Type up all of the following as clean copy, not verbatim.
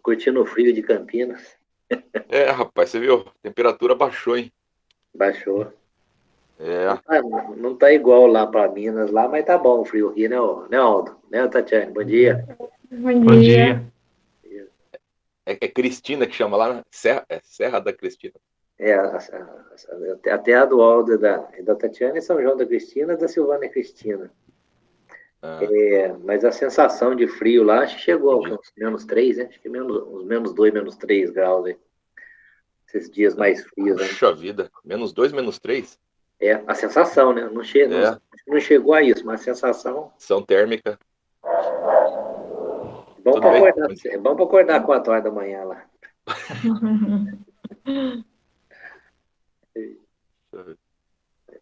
curtindo o frio de Campinas. Rapaz, você viu? A temperatura baixou, hein? Baixou. É, Não tá igual lá para Minas, lá, mas tá bom o frio aqui, né, né, Aldo? Né, Tatiane? Bom dia. Bom Bom dia. dia. é Cristina que chama lá, né? Serra da Cristina. Até a do Aldo e da Tatiane é São João da Cristina e da Silvana e Cristina. Ah, Mas a sensação de frio lá, acho que chegou a entendi. uns -3, né? Acho que uns -2, -3 graus, aí. Esses dias mais frios, né? Puxa vida, -2, -3. A sensação, né? É, Não chegou a isso, mas a sensação. ação térmica. Bom Tudo para bem? acordar, é bom para acordar 4 horas da manhã lá.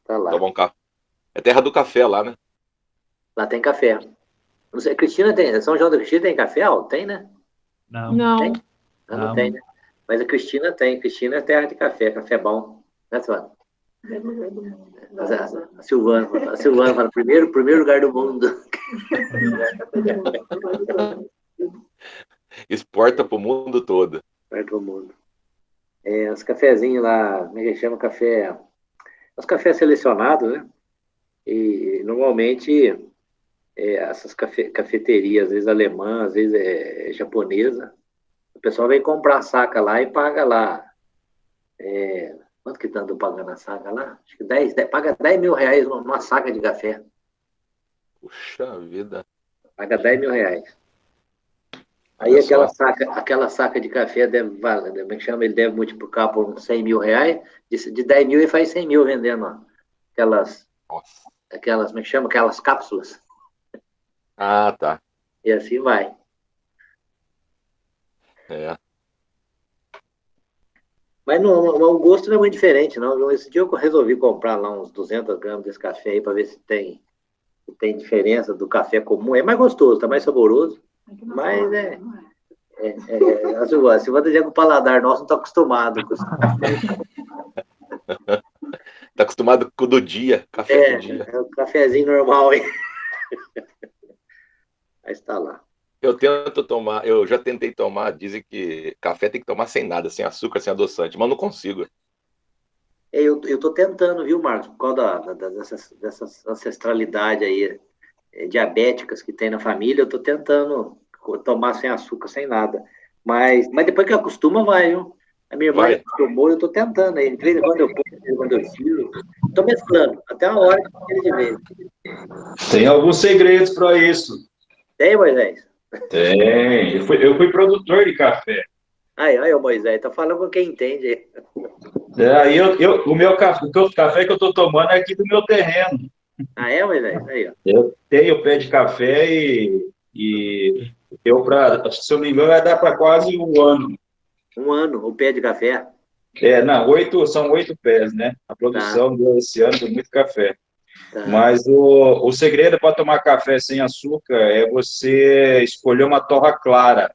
Tá lá. Tomar um café. É terra do café lá, né? Lá tem café. Não sei, Cristina tem. São João da Cristina tem café, Aldo? Tem, né? Não, Não. Tem? Não não. tem, né? Mas a Cristina tem. Cristina é terra de café, café bom. Né, Silvana? A Silvana fala, primeiro lugar do mundo. Exporta pro mundo todo. Lugar do mundo. Os cafezinhos lá, como é que chama? Café. Os cafés selecionados, né? E normalmente essas cafeterias, às vezes alemã, às vezes é japonesa, o pessoal vem comprar a saca lá e paga lá. Quanto que estão pagando a saca lá? Acho que paga 10 mil reais numa saca de café. Puxa vida. Paga 10 mil reais. Aí Olha só. aquela saca de café deve valer, como é que chama? Ele deve multiplicar por uns 100 mil reais. De 10 mil ele faz 100 mil vendendo ó, aquelas, Nossa. como é que chama? Aquelas cápsulas. Ah, tá. E assim vai. É. Mas o gosto não é muito diferente, não. Esse dia eu resolvi comprar lá uns 200 gramas desse café aí para ver se tem diferença do café comum. É mais gostoso, tá mais saboroso. Mas a Silvana já com o paladar nosso não está acostumado com esse café. Tá acostumado com o do dia, café do dia. É o cafezinho normal aí. Mas está lá. Eu tento tomar, eu já tentei tomar, dizem que café tem que tomar sem nada, sem açúcar, sem adoçante, mas não consigo. Eu estou tentando, viu, Marcos, por causa dessas ancestralidade aí, diabéticas que tem na família, eu estou tentando tomar sem açúcar, sem nada. Mas depois que acostuma, vai, viu? A minha irmã já Vai. acostumou, eu estou tentando aí. De vez em quando eu ponho, de vez em quando eu tiro. Estou mesclando, até a hora que ele de vez. Tem alguns segredos para isso. Tem, Moisés? Tem. Eu fui produtor de café. Aí, o Moisés, tá falando com quem entende aí. Aí o café que eu estou tomando é aqui do meu terreno. Moisés? Aí, ó. Eu tenho pé de café e se eu não me engano, vai dar para quase um ano. Um ano, o pé de café. Não, são 8 pés, né? A Tá, produção desse ano deu muito café. tá, Mas o segredo para tomar café sem açúcar é você escolher uma torra clara,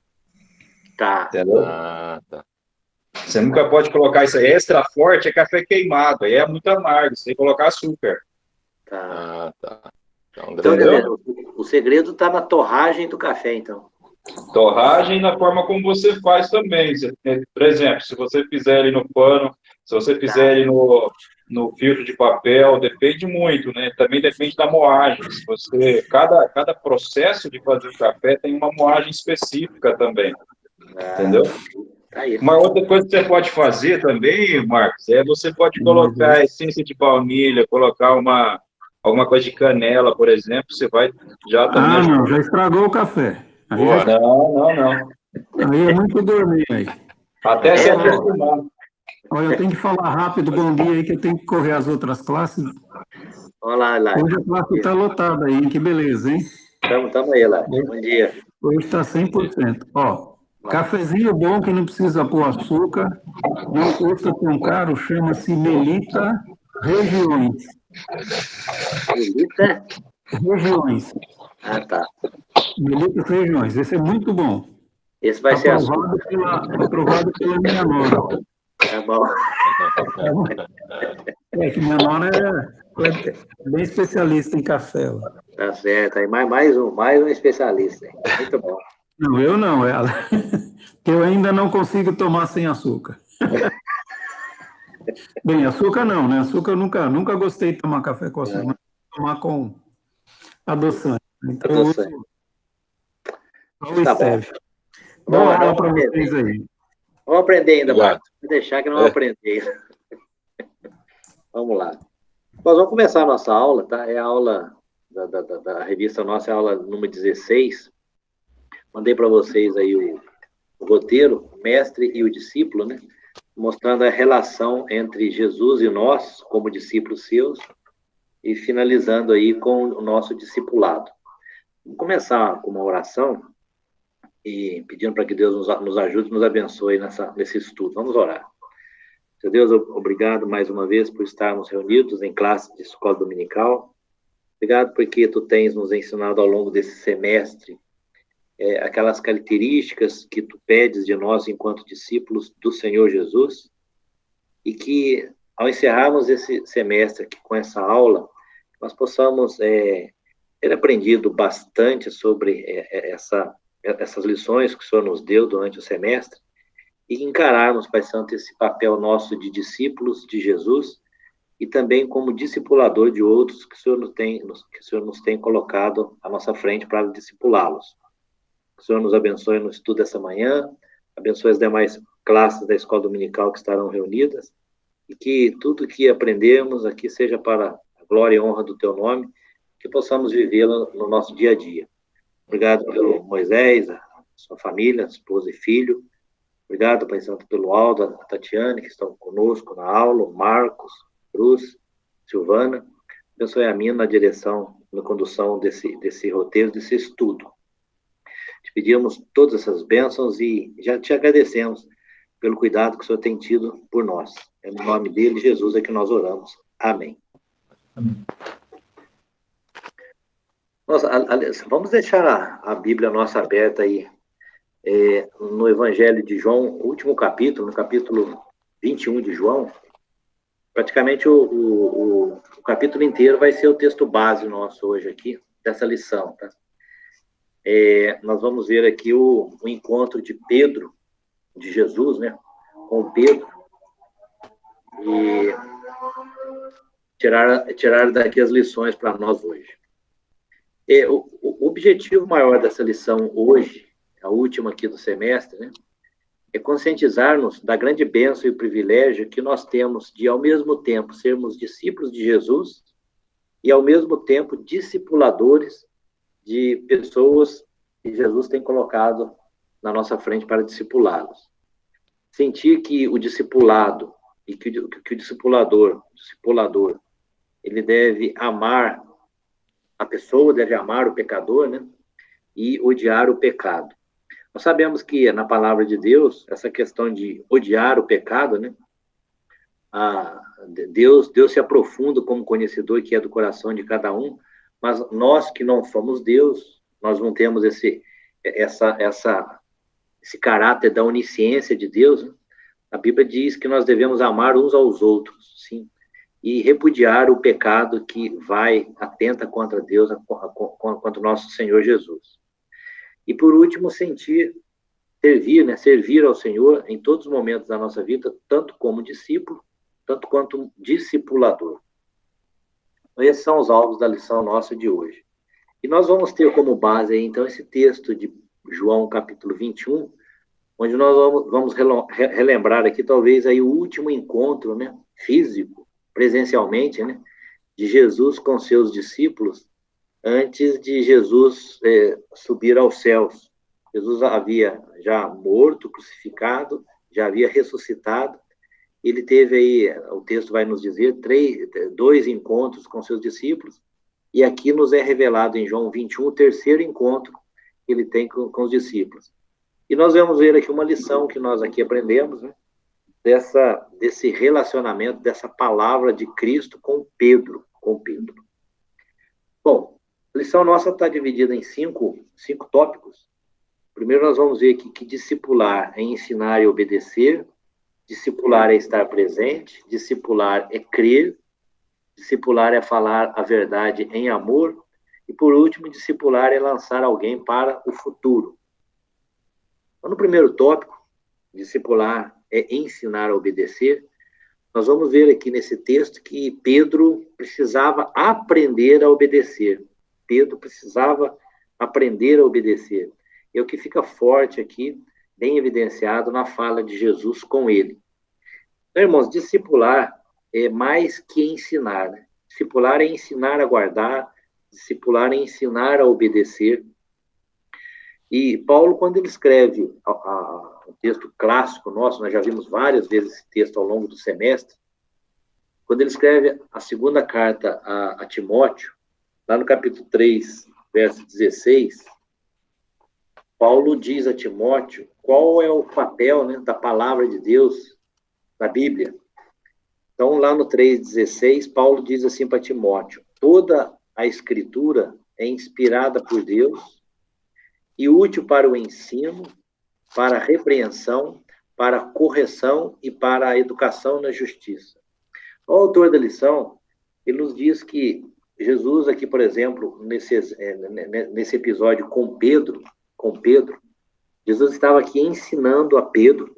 tá. entendeu? Ah, tá. Você nunca pode colocar isso aí. Extra forte é café queimado, aí é muito amargo, você tem que colocar açúcar, Tá. Ah, tá. Então, Então, quer entendeu? dizer, o segredo está na torragem do café, então. Torragem na forma como você faz também. Por exemplo, se você fizer ele no pano, se você Tá, fizer ele no filtro de papel, depende muito, né? Também depende da moagem. Cada processo de fazer o café tem uma moagem específica também, tá, entendeu? tá aí. Uma outra coisa que você pode fazer também, Marcos, você pode colocar essência de baunilha, colocar alguma coisa de canela, por exemplo, você vai já também Ah, não, ajudar. já estragou o café. Aí, boa. Não. aí é muito dormir aí. Até se Pô, acostumar. Olha, eu tenho que falar rápido, bom dia aí, que eu tenho que correr as outras classes. olha lá. Hoje a classe está lotada aí, hein? Que beleza, hein? Tamo aí, lá. Bom dia. Hoje está 100%. Ó, cafezinho bom que não precisa pôr açúcar, não custa tão caro, chama-se Melita Regiões. Melita? Regiões. Ah, tá. Melita Regiões. Esse é muito bom. Esse vai ser açúcar. Aprovado pela minha nora. Tá bom. Que minha nora é bem especialista em café. Ó. Tá certo. Aí mais um especialista. Hein? Muito bom. Não, eu não, ela. Eu ainda não consigo tomar sem açúcar. Bem, açúcar não, né? Açúcar eu nunca gostei de tomar café com açúcar, mas tomar com adoçante. Então eu Adoçante. uso o Tá bom. stevia. Boa aula para aprender. vocês aí. Vamos aprender ainda, Obrigado. Marcos. Vou deixar que não vamos aprender. Vamos lá. Nós vamos começar a nossa aula, tá? É a aula da revista nossa, é a aula número 16. Mandei para vocês aí o roteiro, o mestre e o discípulo, né? Mostrando a relação entre Jesus e nós, como discípulos seus, e finalizando aí com o nosso discipulado. Vamos começar com uma oração e pedindo para que Deus nos ajude, nos abençoe nesse estudo. Vamos orar. Seu Deus, obrigado mais uma vez por estarmos reunidos em classe de escola dominical. Obrigado porque tu tens nos ensinado ao longo desse semestre aquelas características que tu pedes de nós enquanto discípulos do Senhor Jesus, e que ao encerrarmos esse semestre aqui com essa aula, nós possamos ter aprendido bastante sobre essas lições que o Senhor nos deu durante o semestre, e encararmos, Pai Santo, esse papel nosso de discípulos de Jesus, e também como discipulador de outros que o Senhor nos tem colocado à nossa frente para discipulá-los. Que o Senhor nos abençoe no estudo dessa manhã, abençoe as demais classes da escola dominical que estarão reunidas, e que tudo que aprendemos aqui seja para a glória e honra do Teu nome, que possamos vivê-lo no nosso dia a dia. Obrigado pelo Moisés, a sua família, esposa e filho. Obrigado, Pai Santo, pelo Aldo, a Tatiane, que estão conosco na aula, o Marcos, Cruz, Silvana. Abençoe a mim na direção, na condução desse roteiro, desse estudo. Te pedimos todas essas bênçãos e já te agradecemos pelo cuidado que o Senhor tem tido por nós. É no nome dele, Jesus, é que nós oramos. Amém. Amém. Nossa, vamos deixar a Bíblia nossa aberta aí no Evangelho de João, último capítulo, no capítulo 21 de João. Praticamente o capítulo inteiro vai ser o texto base nosso hoje aqui, dessa lição, tá? Nós vamos ver aqui o encontro de Pedro, de Jesus, né, com Pedro, e tirar daqui as lições para nós hoje. O objetivo maior dessa lição hoje, a última aqui do semestre, né, é conscientizar-nos da grande bênção e privilégio que nós temos de, ao mesmo tempo, sermos discípulos de Jesus e, ao mesmo tempo, discipuladores de pessoas que Jesus tem colocado na nossa frente para discipulá-los. Sentir que o discipulado e que o discipulador, ele deve amar a pessoa, deve amar o pecador, né? E odiar o pecado. Nós sabemos que na palavra de Deus, essa questão de odiar o pecado, né? Deus se aprofunda como conhecedor que é do coração de cada um, mas nós que não somos Deus, nós não temos esse caráter da onisciência de Deus, né? A Bíblia diz que nós devemos amar uns aos outros, sim, e repudiar o pecado que atenta contra Deus, contra o nosso Senhor Jesus. E por último, servir ao Senhor em todos os momentos da nossa vida, tanto como discípulo, tanto quanto discipulador. Esses são os alvos da lição nossa de hoje. E nós vamos ter como base aí, então, esse texto de João, capítulo 21, onde nós vamos relembrar aqui, talvez, aí o último encontro, né, físico, presencialmente, né, de Jesus com seus discípulos, antes de Jesus subir aos céus. Jesus havia já morto, crucificado, já havia ressuscitado. Ele teve aí, o texto vai nos dizer, 2 encontros com seus discípulos, e aqui nos é revelado em João 21 o terceiro encontro que ele tem com os discípulos. E nós vamos ver aqui uma lição que nós aqui aprendemos, né, desse relacionamento, dessa palavra de Cristo com Pedro. Bom, a lição nossa está dividida em 5 tópicos. Primeiro nós vamos ver que discipular é ensinar e obedecer, discipular é estar presente, discipular é crer, discipular é falar a verdade em amor, e por último, discipular é lançar alguém para o futuro. No primeiro tópico, discipular é ensinar a obedecer, nós vamos ver aqui nesse texto que Pedro precisava aprender a obedecer. Pedro precisava aprender a obedecer. É o que fica forte aqui, bem evidenciado na fala de Jesus com ele. Então, irmãos, discipular é mais que ensinar, né? Discipular é ensinar a guardar, discipular é ensinar a obedecer. E Paulo, quando ele escreve um texto clássico nosso, nós já vimos várias vezes esse texto ao longo do semestre, quando ele escreve a segunda carta a Timóteo, lá no capítulo 3, verso 16, Paulo diz a Timóteo qual é o papel, né, da palavra de Deus na Bíblia. Então, lá no 3,16, Paulo diz assim para Timóteo: toda a Escritura é inspirada por Deus e útil para o ensino, para a repreensão, para a correção e para a educação na justiça. O autor da lição, ele nos diz que Jesus aqui, por exemplo, nesse episódio com Pedro, Jesus estava aqui ensinando a Pedro,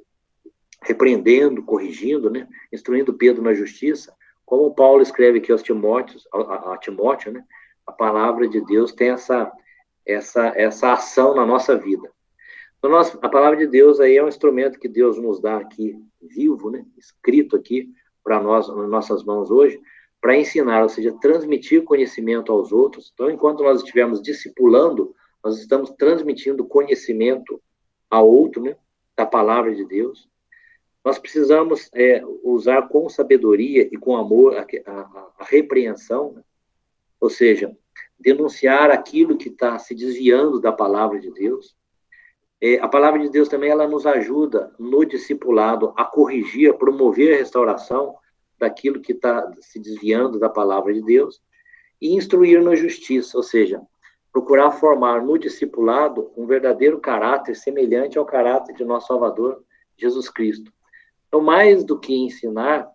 repreendendo, corrigindo, né, instruindo Pedro na justiça, como Paulo escreve aqui aos Timóteos, a Timóteo, né, a palavra de Deus tem essa ação na nossa vida. Então, a palavra de Deus aí é um instrumento que Deus nos dá aqui, vivo, né, escrito aqui para nós, nas nossas mãos hoje, para ensinar, ou seja, transmitir conhecimento aos outros. Então, enquanto nós estivermos discipulando, nós estamos transmitindo conhecimento ao outro, né, da palavra de Deus. Nós precisamos usar com sabedoria e com amor a repreensão, né? Ou seja, denunciar aquilo que está se desviando da palavra de Deus. A palavra de Deus também ela nos ajuda no discipulado a corrigir, a promover a restauração daquilo que está se desviando da palavra de Deus e instruir na justiça, ou seja, procurar formar no discipulado um verdadeiro caráter semelhante ao caráter de nosso Salvador, Jesus Cristo. Então, mais do que ensinar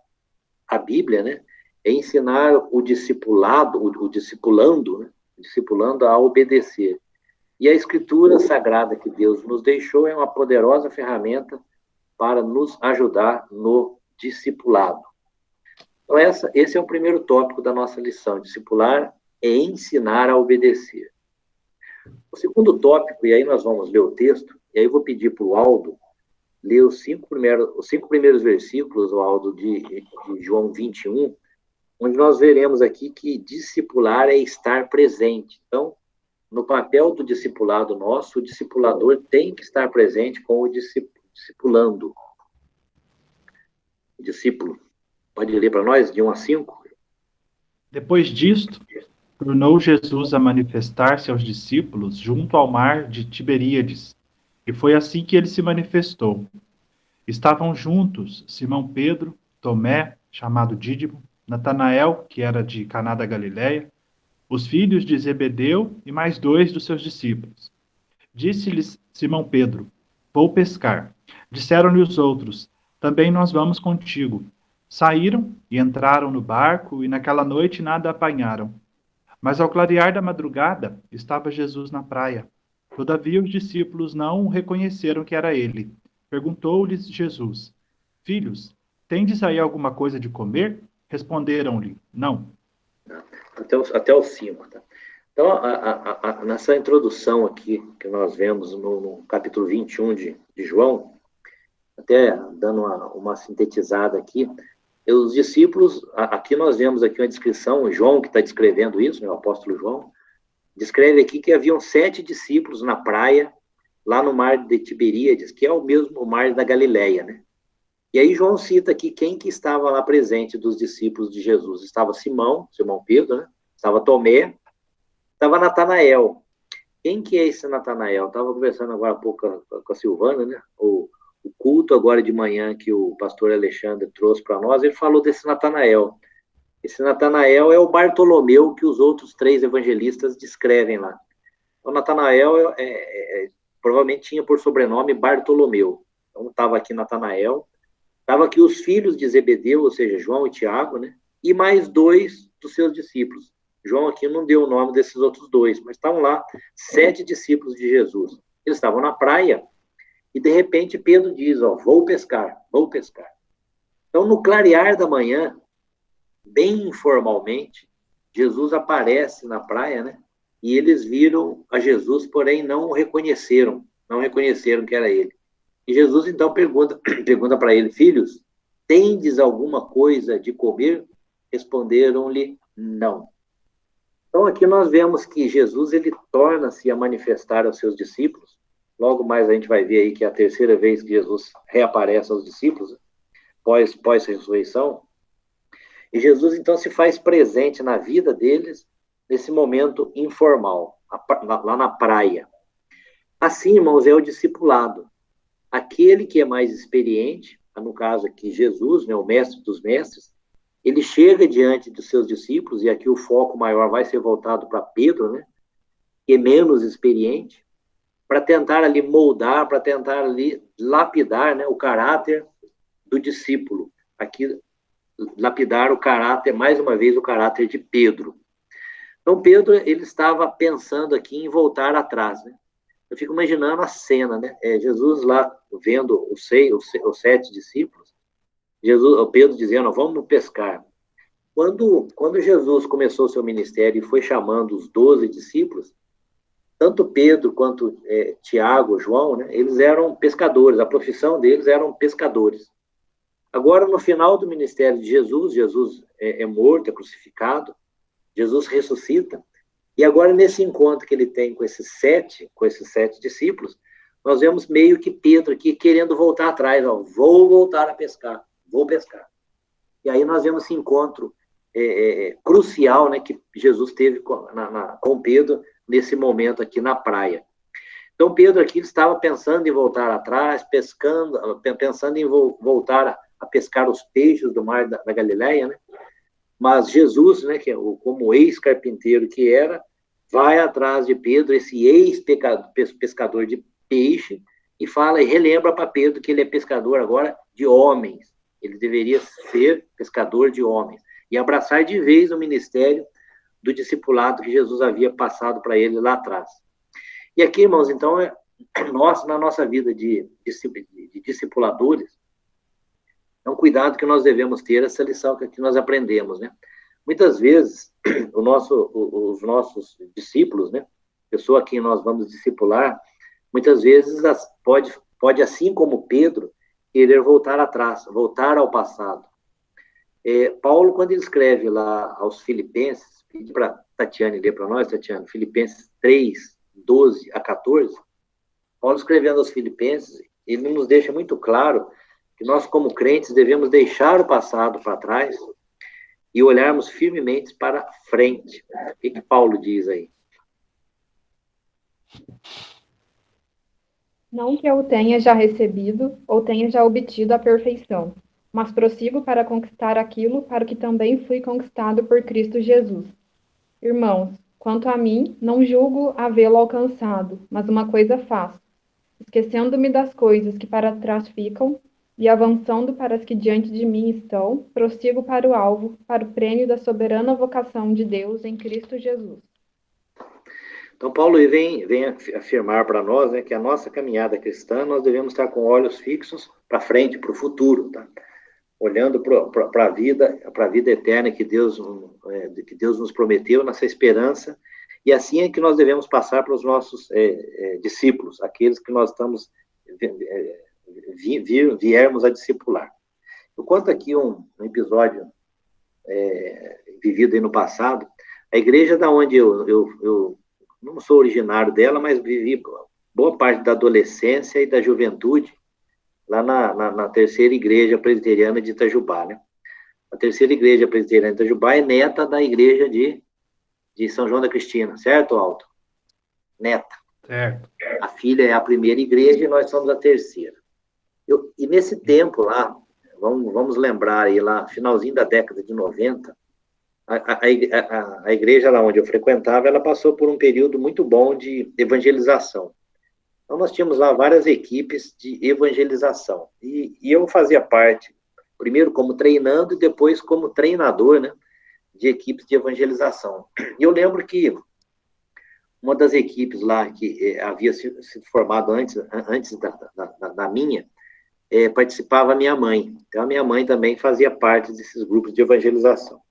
a Bíblia, né, é ensinar o discipulando, né, discipulando a obedecer. E a Escritura Sagrada que Deus nos deixou é uma poderosa ferramenta para nos ajudar no discipulado. Então, esse é o primeiro tópico da nossa lição. Discipular é ensinar a obedecer. O segundo tópico, e aí nós vamos ler o texto, e aí eu vou pedir para o Aldo ler os cinco primeiros versículos, o Aldo, de João 21, onde nós veremos aqui que discipular é estar presente. Então, no papel do discipulado nosso, o discipulador tem que estar presente com o discipulando. O discípulo. Pode ler para nós, de 1 a 5? Depois disto, tornou Jesus a manifestar-se aos discípulos junto ao mar de Tiberíades, e foi assim que ele se manifestou. Estavam juntos Simão Pedro, Tomé, chamado Dídimo, Natanael, que era de Caná da Galileia, os filhos de Zebedeu e mais 2 dos seus discípulos. Disse-lhes Simão Pedro: vou pescar. Disseram-lhe os outros: também nós vamos contigo. Saíram e entraram no barco, e naquela noite nada apanharam. Mas ao clarear da madrugada, estava Jesus na praia. Todavia os discípulos não reconheceram que era ele. Perguntou-lhes Jesus: filhos, tendes aí alguma coisa de comer? Responderam-lhe: não. Até o 5, tá? Então, nessa introdução aqui, que nós vemos no capítulo 21 de João, até dando uma sintetizada aqui, os discípulos, aqui nós vemos aqui uma descrição, o João que está descrevendo isso, né, o apóstolo João, descreve aqui que haviam 7 discípulos na praia, lá no mar de Tiberíades, que é o mesmo mar da Galileia, né? E aí João cita aqui quem que estava lá presente dos discípulos de Jesus. Estava Simão Pedro, né? Estava Tomé, estava Natanael. Quem que é esse Natanael? Estava conversando agora há pouco com a Silvana, né? O culto agora de manhã que o pastor Alexandre trouxe para nós, ele falou desse Natanael. Esse Natanael é o Bartolomeu que os outros 3 evangelistas descrevem lá. O Natanael provavelmente tinha por sobrenome Bartolomeu. Então estava aqui Natanael, estava aqui os filhos de Zebedeu, ou seja, João e Tiago, né? E mais 2 dos seus discípulos. João aqui não deu o nome desses outros 2, mas estavam lá 7 discípulos de Jesus. Eles estavam na praia, E, de repente, Pedro diz, ó, vou pescar, vou pescar. Então, no clarear da manhã, bem informalmente, Jesus aparece na praia, né? E eles viram a Jesus, porém não o reconheceram que era ele. E Jesus, então, pergunta para ele, filhos, tendes alguma coisa de comer? Responderam-lhe, não. Então, aqui nós vemos que Jesus, ele torna-se a manifestar aos seus discípulos. Logo mais a gente vai ver aí que é a terceira vez que Jesus reaparece aos discípulos, pós-ressurreição. E Jesus, então, se faz presente na vida deles nesse momento informal, lá na praia. Assim, irmãos, é o discipulado. Aquele que é mais experiente, no caso aqui Jesus, né, o mestre dos mestres, ele chega diante dos seus discípulos, e aqui o foco maior vai ser voltado para Pedro, né, que é menos experiente, para tentar ali moldar, para tentar ali lapidar, né, o caráter do discípulo. Aqui, lapidar o caráter, mais uma vez, o caráter de Pedro. Então, Pedro, ele estava pensando aqui em voltar atrás, né? Eu fico imaginando a cena, né? Jesus lá vendo os 7 discípulos, Pedro dizendo, vamos pescar. Quando Jesus começou seu ministério e foi chamando os 12 discípulos, tanto Pedro quanto Tiago, João, né? Eles eram pescadores, a profissão deles eram pescadores. Agora, no final do ministério de Jesus é morto, é crucificado, Jesus ressuscita, e agora, nesse encontro que ele tem com esses sete discípulos, nós vemos meio que Pedro aqui querendo voltar atrás, ó, vou voltar a pescar, vou pescar. E aí nós vemos esse encontro crucial, né, que Jesus teve com Pedro nesse momento aqui na praia. Então, Pedro aqui estava pensando em voltar atrás, pensando em voltar a pescar os peixes do mar da Galileia, né? Mas Jesus, né, que como ex-carpinteiro que era, vai atrás de Pedro, esse ex-pescador de peixe, e fala e relembra para Pedro que ele é pescador agora de homens. Ele deveria ser pescador de homens. E abraçar de vez o ministério do discipulado que Jesus havia passado para ele lá atrás. E aqui, irmãos, então, nós, na nossa vida de discipuladores, é um cuidado que nós devemos ter, essa lição que aqui nós aprendemos, né? Muitas vezes, os nossos discípulos, né? Pessoa a quem nós vamos discipular, muitas vezes pode, assim como Pedro, querer voltar atrás, voltar ao passado. Paulo, quando ele escreve lá aos Filipenses, pedi para Tatiane ler para nós, Tatiane, Filipenses 3, 12 a 14, Paulo escrevendo aos Filipenses, ele nos deixa muito claro que nós, como crentes, devemos deixar o passado para trás e olharmos firmemente para frente. O que Paulo diz aí? Não que eu tenha já recebido ou tenha já obtido a perfeição, mas prossigo para conquistar aquilo para o que também fui conquistado por Cristo Jesus. Irmãos, quanto a mim, não julgo havê-lo alcançado, mas uma coisa faço, esquecendo-me das coisas que para trás ficam e avançando para as que diante de mim estão, prossigo para o alvo, para o prêmio da soberana vocação de Deus em Cristo Jesus. Então, Paulo vem afirmar para nós, né, que a nossa caminhada cristã, nós devemos estar com olhos fixos para frente, para o futuro, tá? Olhando para a vida eterna que Deus nos prometeu, nessa esperança, e assim é que nós devemos passar para os nossos discípulos, aqueles que nós estamos viermos a discipular. Eu conto aqui um episódio vivido aí no passado. A igreja da onde eu não sou originário dela, mas vivi boa parte da adolescência e da juventude lá na terceira igreja presbiteriana de Itajubá, né? A terceira igreja presbiteriana de Itajubá é neta da igreja de São João da Cristina, certo, Alto? Neta. Certo. A filha é a primeira igreja e nós somos a terceira. E nesse tempo lá, vamos lembrar aí lá, finalzinho da década de 90, a igreja lá onde eu frequentava, ela passou por um período muito bom de evangelização. Então, nós tínhamos lá várias equipes de evangelização. E eu fazia parte, primeiro como treinando e depois como treinador, né, de equipes de evangelização. E eu lembro que uma das equipes lá que havia sido formado antes da minha, participava a minha mãe. Então, a minha mãe também fazia parte desses grupos de evangelização.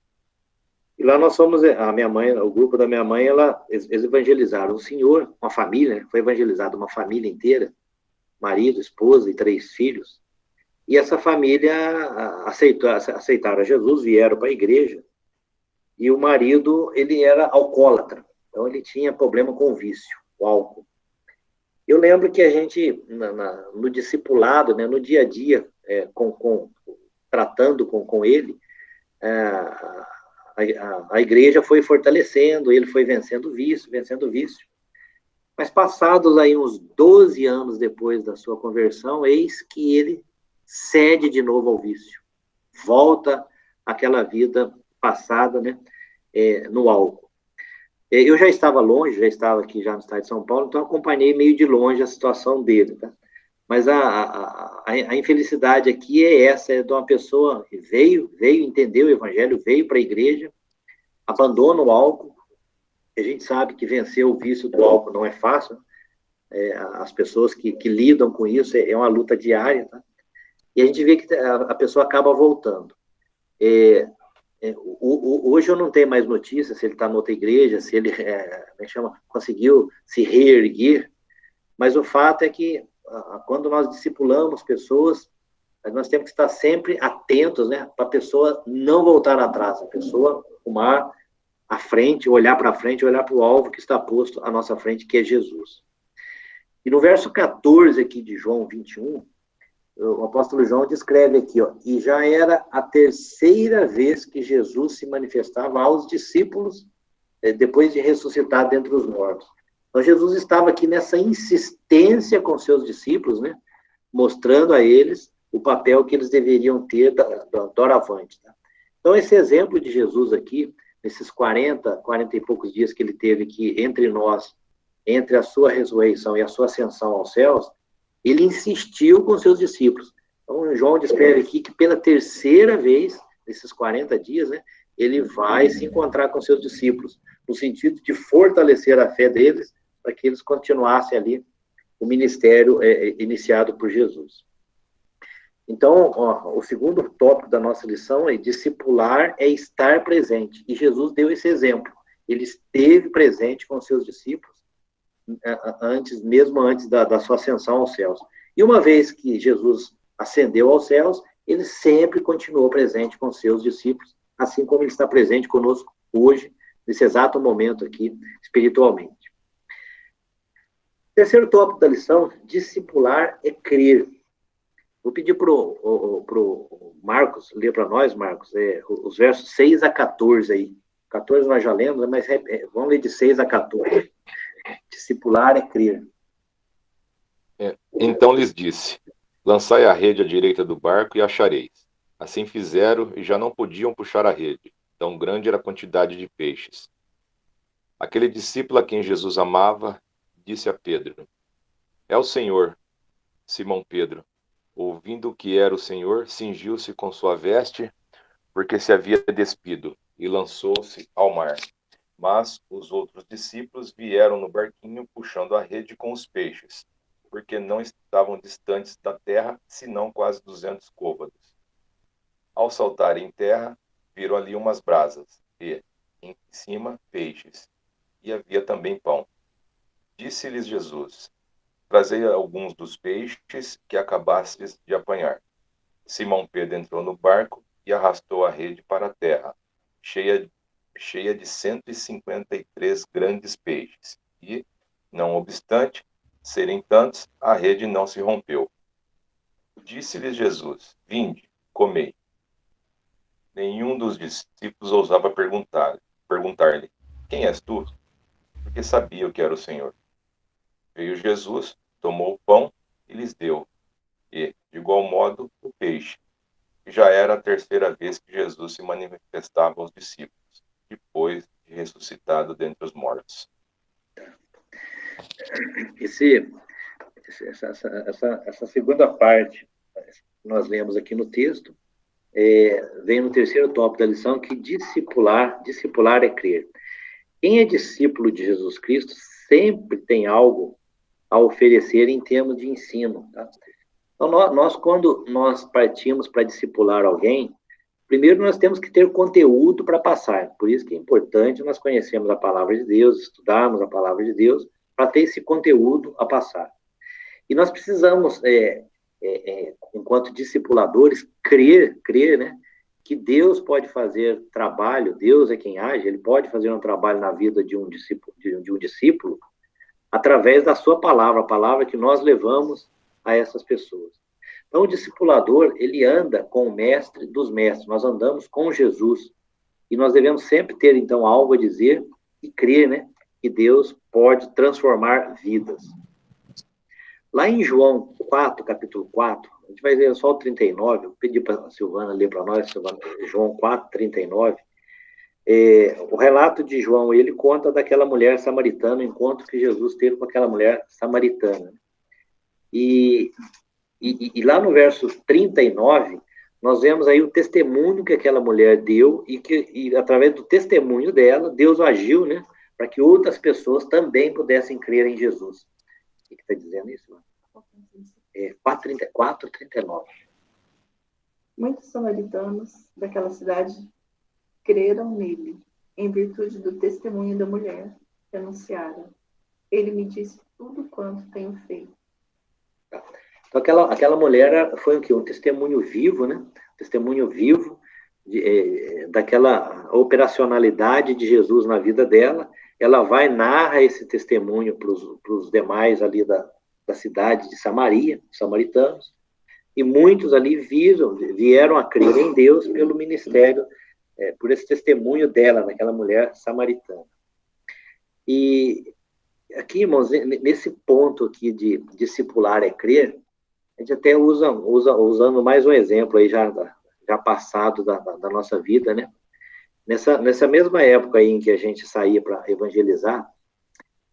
E lá nós fomos, a minha mãe, o grupo da minha mãe, eles evangelizaram um senhor, uma família, foi evangelizada uma família inteira, marido, esposa e 3 filhos. E essa família aceitaram Jesus, vieram para a igreja, e o marido, ele era alcoólatra, então ele tinha problema com o vício, o álcool. Eu lembro que a gente, no discipulado, né, no dia a dia, tratando com ele, a igreja foi fortalecendo, ele foi vencendo o vício. Mas passados aí uns 12 anos depois da sua conversão, eis que ele cede de novo ao vício. Volta àquela vida passada, né, no álcool. Eu já estava longe, já estava aqui já no estado de São Paulo, então acompanhei meio de longe a situação dele, tá? Mas a infelicidade aqui é essa, é de uma pessoa que veio entender o evangelho, veio para a igreja, abandona o álcool. A gente sabe que vencer o vício do álcool não é fácil, as pessoas que lidam com isso, é uma luta diária, tá? E a gente vê que a pessoa acaba voltando. Hoje eu não tenho mais notícias se ele está em outra igreja, se ele conseguiu se reerguer, mas o fato é que quando nós discipulamos pessoas, nós temos que estar sempre atentos, né, para a pessoa não voltar atrás, a pessoa rumar à frente, olhar para frente, olhar para o alvo que está posto à nossa frente, que é Jesus. E no verso 14 aqui de João 21, o apóstolo João descreve aqui, e já era a 3ª vez que Jesus se manifestava aos discípulos, depois de ressuscitar dentre os mortos. Então, Jesus estava aqui nessa insistência com seus discípulos, né, mostrando a eles o papel que eles deveriam ter doravante. Tá? Então, esse exemplo de Jesus aqui, nesses 40 e poucos dias que ele teve aqui entre nós, entre a sua ressurreição e a sua ascensão aos céus, ele insistiu com seus discípulos. Então, João descreve aqui que pela 3ª vez, nesses 40 dias, né, ele vai se encontrar com seus discípulos, no sentido de fortalecer a fé deles, para que eles continuassem ali o ministério iniciado por Jesus. Então, o segundo tópico da nossa lição é discipular é estar presente. E Jesus deu esse exemplo. Ele esteve presente com seus discípulos, mesmo antes da sua ascensão aos céus. E uma vez que Jesus ascendeu aos céus, ele sempre continuou presente com seus discípulos, assim como ele está presente conosco hoje, nesse exato momento aqui, espiritualmente. Terceiro tópico da lição, discipular é crer. Vou pedir para o Marcos ler para nós, Marcos, os versos 6 a 14 aí. 14 nós já lemos, mas vamos ler de 6 a 14. Discipular é crer. Então lhes disse, lançai a rede à direita do barco e achareis. Assim fizeram e já não podiam puxar a rede, tão grande era a quantidade de peixes. Aquele discípulo a quem Jesus amava, disse a Pedro, é o Senhor. Simão Pedro, ouvindo que era o Senhor, cingiu-se com sua veste, porque se havia despido, e lançou-se ao mar. Mas os outros discípulos vieram no barquinho puxando a rede com os peixes, porque não estavam distantes da terra, senão quase 200 côvados. Ao saltarem em terra, viram ali umas brasas, e, em cima, peixes, e havia também pão. Disse-lhes Jesus, trazei alguns dos peixes que acabastes de apanhar. Simão Pedro entrou no barco e arrastou a rede para a terra, cheia de 153 grandes peixes, e, não obstante serem tantos, a rede não se rompeu. Disse-lhes Jesus, vinde, comei. Nenhum dos discípulos ousava perguntar-lhe, quem és tu? Porque sabia que era o Senhor. Veio Jesus, tomou o pão e lhes deu, e, de igual modo, o peixe. Já era a 3ª vez que Jesus se manifestava aos discípulos, depois de ressuscitado dentre os mortos. Essa segunda parte que nós lemos aqui no texto vem no terceiro tópico da lição, que discipular é crer. Quem é discípulo de Jesus Cristo sempre tem algo a oferecer em termos de ensino. Tá? Então, quando nós partimos para discipular alguém, primeiro nós temos que ter conteúdo para passar. Por isso que é importante nós conhecermos a palavra de Deus, estudarmos a palavra de Deus, para ter esse conteúdo a passar. E nós precisamos, enquanto discipuladores, crer, né, que Deus pode fazer trabalho, Deus é quem age, ele pode fazer um trabalho na vida de um discípulo através da sua palavra, a palavra que nós levamos a essas pessoas. Então, o discipulador, ele anda com o mestre dos mestres, nós andamos com Jesus, e nós devemos sempre ter, então, algo a dizer e crer, né, que Deus pode transformar vidas. Lá em João 4, capítulo 4, a gente vai ver só o 39, eu pedi para a Silvana ler para nós, João 4, 39, o relato de João, ele conta daquela mulher samaritana, o encontro que Jesus teve com aquela mulher samaritana. E lá no verso 39, nós vemos aí o testemunho que aquela mulher deu e através do testemunho dela, Deus agiu, né, para que outras pessoas também pudessem crer em Jesus. O que está dizendo isso? 4, 39. Muitos samaritanos daquela cidade creram nele, em virtude do testemunho da mulher que anunciara. Ele me disse tudo quanto tenho feito. Então, aquela mulher foi o quê? Um testemunho vivo, né? Testemunho vivo daquela operacionalidade de Jesus na vida dela. Ela vai e narra esse testemunho para os demais ali da cidade de Samaria, samaritanos, e muitos ali vieram a crer em Deus pelo ministério, por esse testemunho dela, daquela mulher samaritana. E aqui, irmãos, nesse ponto aqui de discipular é crer, a gente até usando mais um exemplo aí já passado da nossa vida, né? Nessa mesma época aí em que a gente saía para evangelizar,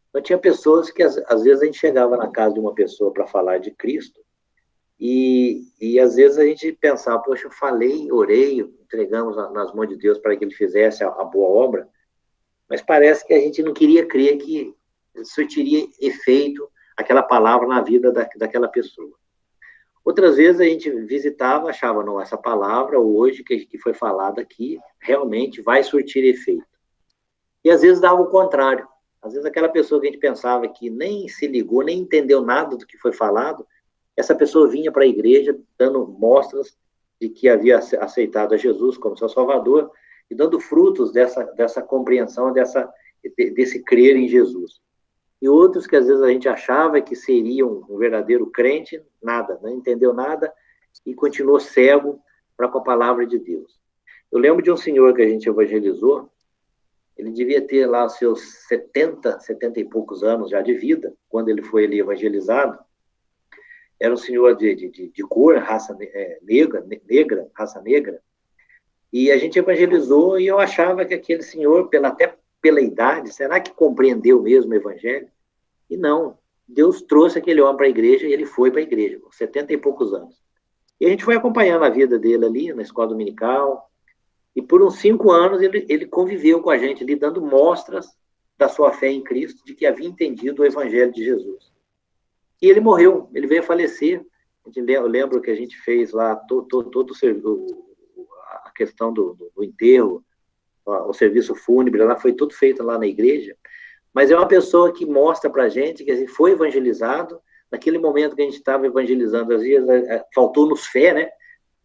então tinha pessoas que às vezes a gente chegava na casa de uma pessoa para falar de Cristo e às vezes a gente pensava, poxa, eu falei, orei, entregamos nas mãos de Deus para que ele fizesse a boa obra, mas parece que a gente não queria crer que surtiria efeito aquela palavra na vida daquela pessoa. Outras vezes a gente visitava, achava, não, essa palavra hoje que foi falada aqui realmente vai surtir efeito. E às vezes dava o contrário. Às vezes aquela pessoa que a gente pensava que nem se ligou, nem entendeu nada do que foi falado, essa pessoa vinha para a igreja dando mostras de que havia aceitado a Jesus como seu Salvador e dando frutos dessa compreensão, desse crer em Jesus. E outros que às vezes a gente achava que seriam um verdadeiro crente, nada, não entendeu nada e continuou cego para com a palavra de Deus. Eu lembro de um senhor que a gente evangelizou, ele devia ter lá os seus 70 e poucos anos já de vida, quando ele foi evangelizado. Era um senhor de cor, raça negra, raça negra, e a gente evangelizou e eu achava que aquele senhor, até pela idade, será que compreendeu mesmo o evangelho? E não, Deus trouxe aquele homem para a igreja e ele foi para a igreja, com 70 e poucos anos. E a gente foi acompanhando a vida dele ali, na escola dominical, e por uns 5 anos ele conviveu com a gente ali, dando mostras da sua fé em Cristo, de que havia entendido o evangelho de Jesus. E ele morreu, ele veio a falecer. Eu lembro que a gente fez lá todo a questão do enterro, o serviço fúnebre, lá foi tudo feito lá na igreja. Mas é uma pessoa que mostra para a gente que assim, foi evangelizado, naquele momento que a gente estava evangelizando, às vezes faltou-nos fé, né?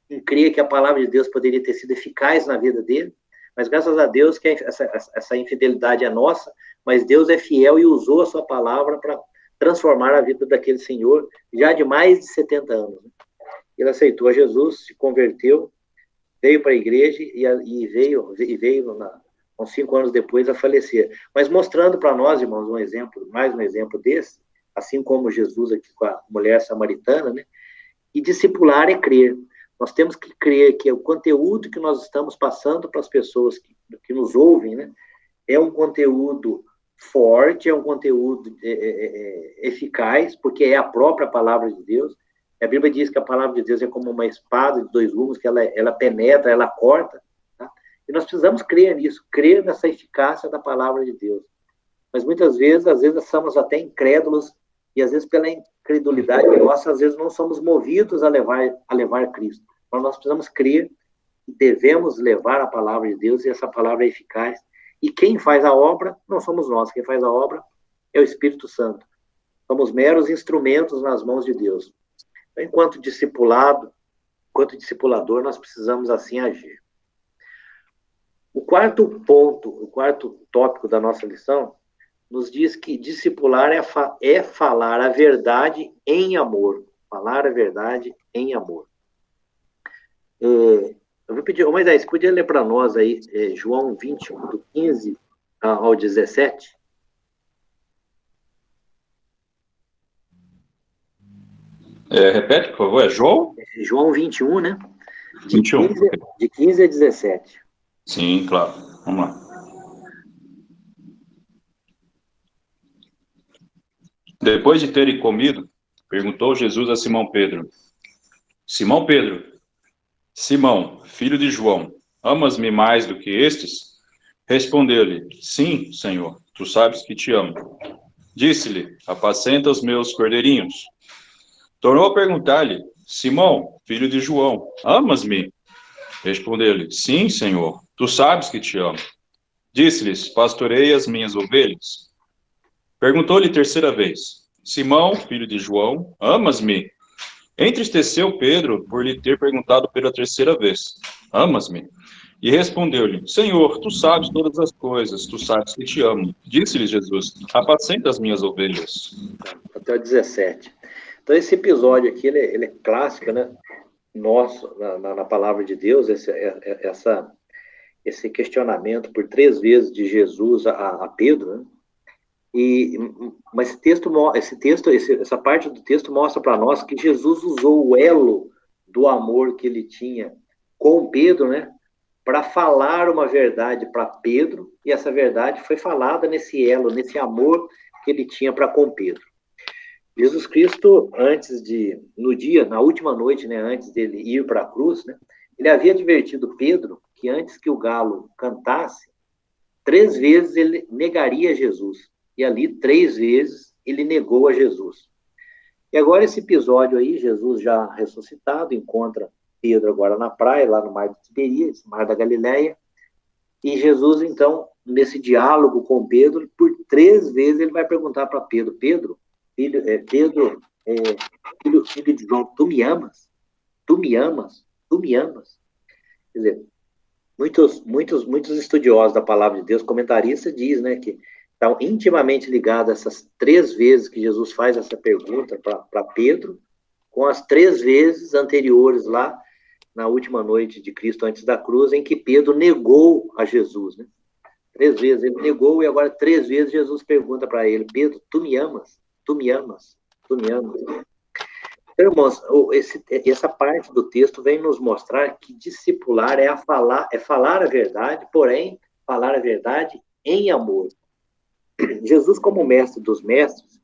Em crer que a palavra de Deus poderia ter sido eficaz na vida dele, mas graças a Deus que essa infidelidade é nossa, mas Deus é fiel e usou a sua palavra para transformar a vida daquele senhor, já de mais de 70 anos. Ele aceitou a Jesus, se converteu, veio para a igreja e veio uns 5 anos depois a falecer. Mas mostrando para nós, irmãos, mais um exemplo desse, assim como Jesus aqui com a mulher samaritana, né? E discipular é crer. Nós temos que crer que o conteúdo que nós estamos passando para as pessoas que nos ouvem, né, é um conteúdo forte, é um conteúdo eficaz, porque é a própria palavra de Deus. A Bíblia diz que a palavra de Deus é como uma espada de 2 gumes, que ela penetra, ela corta. Tá? E nós precisamos crer nisso, crer nessa eficácia da palavra de Deus. mas muitas vezes, às vezes, somos até incrédulos, e às vezes, pela incredulidade nossa, às vezes não somos movidos a levar Cristo. Então, nós precisamos crer e devemos levar a palavra de Deus, e essa palavra é eficaz. E quem faz a obra, não somos nós, quem faz a obra é o Espírito Santo. Somos meros instrumentos nas mãos de Deus. Então, enquanto discipulador, nós precisamos assim agir. O quarto ponto, o quarto tópico da nossa lição, nos diz que discipular é falar a verdade em amor. Falar a verdade em amor. Eu vou pedir, mas aí, você podia ler para nós aí, João 21, do 15 ao 17? Repete, por favor, é João? João 21, né? 21. De 15 a 17. Sim, claro. Vamos lá. Depois de terem comido, perguntou Jesus a Simão Pedro: Simão Pedro, Simão, filho de João, amas-me mais do que estes? Respondeu-lhe: Sim, Senhor, tu sabes que te amo. Disse-lhe: Apacenta os meus cordeirinhos. Tornou a perguntar-lhe: Simão, filho de João, amas-me? Respondeu-lhe: Sim, Senhor, tu sabes que te amo. Disse-lhes: Pastorei as minhas ovelhas. Perguntou-lhe terceira vez: Simão, filho de João, amas-me? Entristeceu Pedro por lhe ter perguntado pela terceira vez: Amas-me? E respondeu-lhe: Senhor, tu sabes todas as coisas, tu sabes que te amo. Disse-lhe Jesus: Apacenta as minhas ovelhas. Até o 17. Então, esse episódio aqui, ele é clássico, né? Nosso, na palavra de Deus, esse questionamento por 3 vezes de Jesus a Pedro, né? Mas essa parte do texto mostra para nós que Jesus usou o elo do amor que ele tinha com Pedro, né, para falar uma verdade para Pedro, e essa verdade foi falada nesse elo, nesse amor que ele tinha para com Pedro. Jesus Cristo, na última noite, né, antes dele ir para a cruz, né, ele havia advertido Pedro que antes que o galo cantasse, 3 vezes ele negaria Jesus. E ali, 3 vezes, ele negou a Jesus. E agora, esse episódio aí, Jesus já ressuscitado, encontra Pedro agora na praia, lá no mar de Tiberíades, mar da Galileia. E Jesus, então, nesse diálogo com Pedro, por 3 vezes ele vai perguntar para Pedro: Pedro, filho de João, tu me amas? Tu me amas? Tu me amas? Quer dizer, muitos estudiosos da palavra de Deus, comentaristas, dizem, né, que estão intimamente ligados a essas 3 vezes que Jesus faz essa pergunta para Pedro, com as 3 vezes anteriores lá, na última noite de Cristo antes da cruz, em que Pedro negou a Jesus, né? 3 vezes ele negou, e agora 3 vezes Jesus pergunta para ele: Pedro, tu me amas? Tu me amas? Tu me amas? Então, irmãos, essa parte do texto vem nos mostrar que discipular é falar a verdade, porém, falar a verdade em amor. Jesus, como mestre dos mestres,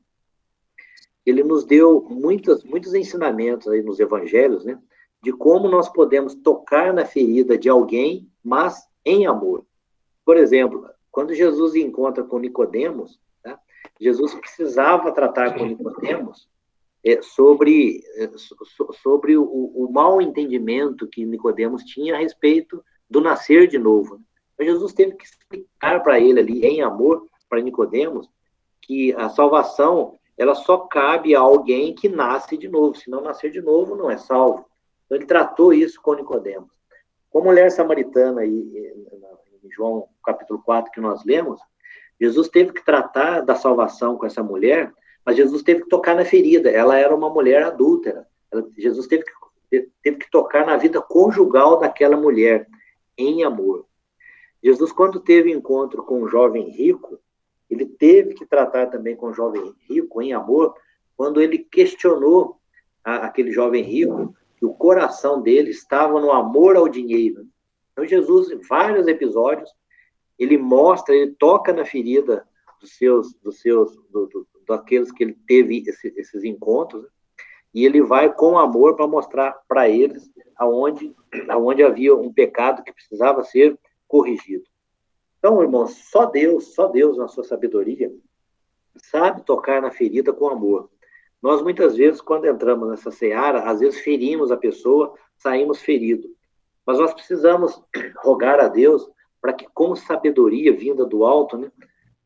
ele nos deu muitos ensinamentos aí nos evangelhos, né, de como nós podemos tocar na ferida de alguém, mas em amor. Por exemplo, quando Jesus encontra com Nicodemos, né, Jesus precisava tratar com Nicodemos sobre o mau entendimento que Nicodemos tinha a respeito do nascer de novo. Então, Jesus teve que explicar para ele ali, em amor, para Nicodemos, que a salvação ela só cabe a alguém que nasce de novo. Se não nascer de novo, não é salvo. Então, ele tratou isso com Nicodemos. Com a mulher samaritana, aí, em João capítulo 4, que nós lemos, Jesus teve que tratar da salvação com essa mulher, mas Jesus teve que tocar na ferida. Ela era uma mulher adúltera. Jesus teve que tocar na vida conjugal daquela mulher, em amor. Jesus, quando teve encontro com um jovem rico, ele teve que tratar também com o jovem rico em amor, quando ele questionou aquele jovem rico que o coração dele estava no amor ao dinheiro. Então, Jesus, em vários episódios, ele toca na ferida daqueles que ele teve esses encontros, né? E ele vai com amor para mostrar para eles aonde havia um pecado que precisava ser corrigido. Então, irmãos, só Deus, na sua sabedoria, sabe tocar na ferida com amor. Nós, muitas vezes, quando entramos nessa seara, às vezes ferimos a pessoa, saímos feridos. Mas nós precisamos rogar a Deus para que, com sabedoria vinda do alto, né,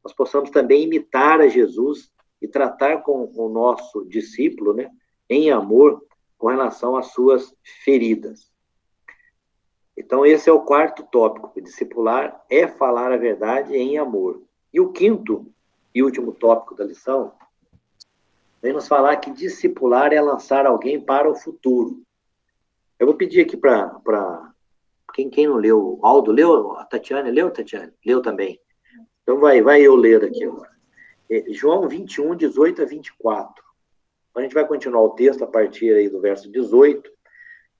nós possamos também imitar a Jesus e tratar com o nosso discípulo, né, em amor, com relação às suas feridas. Então, esse é o quarto tópico. Discipular é falar a verdade em amor. E o quinto e último tópico da lição vem nos falar que discipular é lançar alguém para o futuro. Eu vou pedir aqui para quem não leu, o Aldo leu? A Tatiane leu, Tatiane? Leu também. Então vai eu ler aqui agora. João 21, 18 a 24. A gente vai continuar o texto a partir aí do verso 18.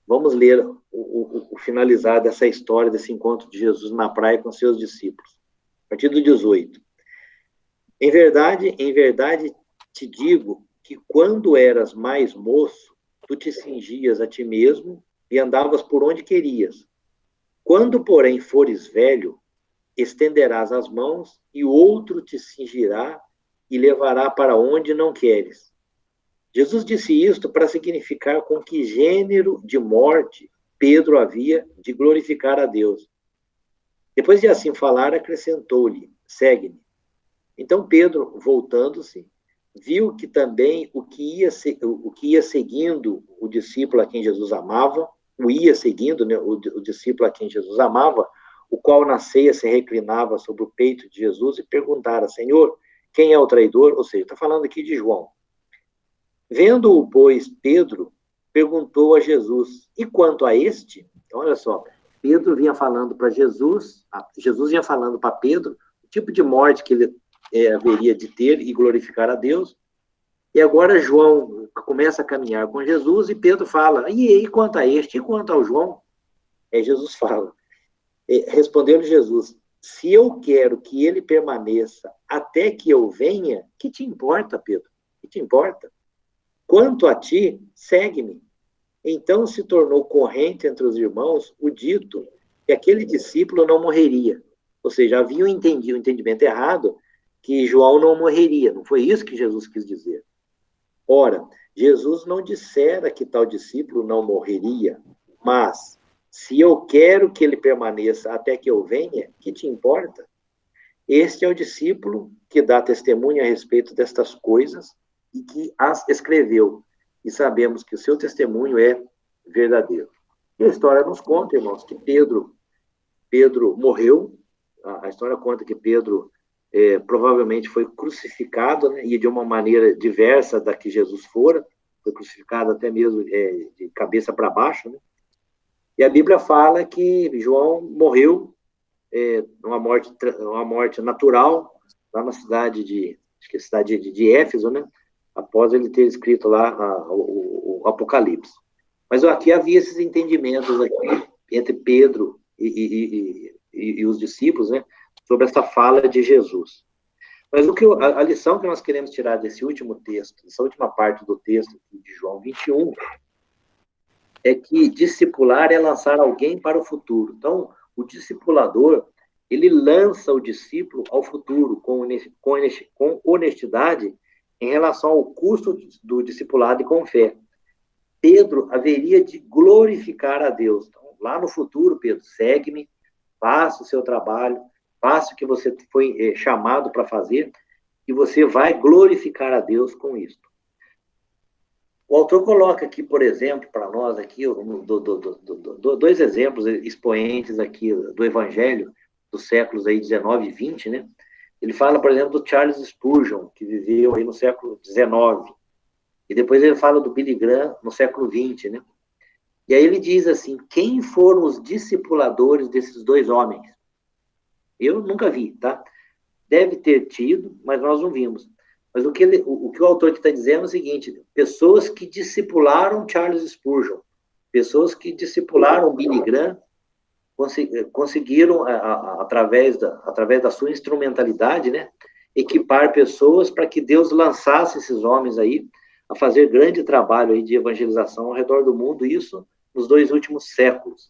Vamos ler o finalizar dessa história, desse encontro de Jesus na praia com seus discípulos. A partir do 18. Em verdade te digo que quando eras mais moço, tu te cingias a ti mesmo e andavas por onde querias. Quando, porém, fores velho, estenderás as mãos e outro te cingirá e levará para onde não queres. Jesus disse isto para significar com que gênero de morte Pedro havia de glorificar a Deus. Depois de assim falar, acrescentou-lhe, segue-me. Então Pedro, voltando-se, viu que também o que ia seguindo o discípulo a quem Jesus amava, né, o discípulo a quem Jesus amava, o qual na ceia se reclinava sobre o peito de Jesus e perguntara, Senhor, quem é o traidor? Ou seja, está falando aqui de João. Vendo-o, pois, Pedro perguntou a Jesus, e quanto a este? Então, olha só, Pedro vinha falando para Jesus vinha falando para Pedro o tipo de morte que ele haveria de ter e glorificar a Deus. E agora João começa a caminhar com Jesus e Pedro fala, e quanto a este? E quanto ao João? Aí Jesus fala, respondeu-lhe Jesus, se eu quero que ele permaneça até que eu venha, que te importa, Pedro? Que te importa? Quanto a ti, segue-me. Então se tornou corrente entre os irmãos o dito que aquele discípulo não morreria. Ou seja, havia um entendimento errado que João não morreria. Não foi isso que Jesus quis dizer. Ora, Jesus não dissera que tal discípulo não morreria, mas se eu quero que ele permaneça até que eu venha, que te importa? Este é o discípulo que dá testemunho a respeito destas coisas e que as escreveu. E sabemos que o seu testemunho é verdadeiro. E a história nos conta, irmãos, que Pedro morreu. A história conta que Pedro provavelmente foi crucificado, né, e de uma maneira diversa da que Jesus fora. Foi crucificado até mesmo de cabeça para baixo, né? E a Bíblia fala que João morreu uma morte natural lá na cidade de Éfeso, né? Após ele ter escrito lá o Apocalipse. Mas aqui havia esses entendimentos aqui entre Pedro e os discípulos, né? Sobre essa fala de Jesus. Mas a lição que nós queremos tirar desse último texto, dessa última parte do texto de João 21, é que discipular é lançar alguém para o futuro. Então, o discipulador, ele lança o discípulo ao futuro com honestidade em relação ao custo do discipulado e com fé. Pedro haveria de glorificar a Deus. Então, lá no futuro, Pedro, segue-me, faça o seu trabalho, faça o que você foi chamado para fazer, e você vai glorificar a Deus com isso. O autor coloca aqui, por exemplo, para nós aqui, dois exemplos expoentes aqui do Evangelho dos séculos aí 19 e 20, né? Ele fala, por exemplo, do Charles Spurgeon, que viveu aí no século 19, e depois ele fala do Billy Graham no século 20, né? E aí ele diz assim, quem foram os discipuladores desses dois homens? Eu nunca vi, tá? Deve ter tido, mas nós não vimos. Mas o que o autor está dizendo é o seguinte, pessoas que discipularam Charles Spurgeon, pessoas que discipularam Billy Graham, conseguiram, através da sua instrumentalidade, né, equipar pessoas para que Deus lançasse esses homens aí a fazer grande trabalho aí de evangelização ao redor do mundo, isso nos 2 últimos séculos.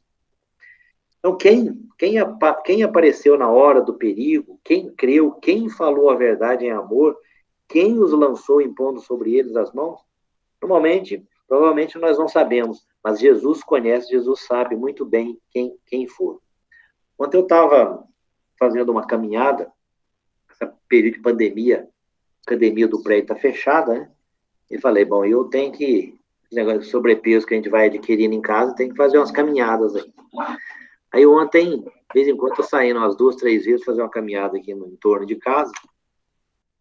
Então, quem apareceu na hora do perigo, quem creu, quem falou a verdade em amor, quem os lançou impondo sobre eles as mãos, provavelmente nós não sabemos, mas Jesus conhece, Jesus sabe muito bem quem for. Ontem eu estava fazendo uma caminhada, esse período de pandemia, a academia do prédio está fechada, né? E falei, bom, eu tenho que, esse negócio de sobrepeso que a gente vai adquirindo em casa, tem que fazer umas caminhadas aí. Aí ontem, de vez em quando, eu saindo umas 2, 3 vezes fazer uma caminhada aqui no entorno de casa.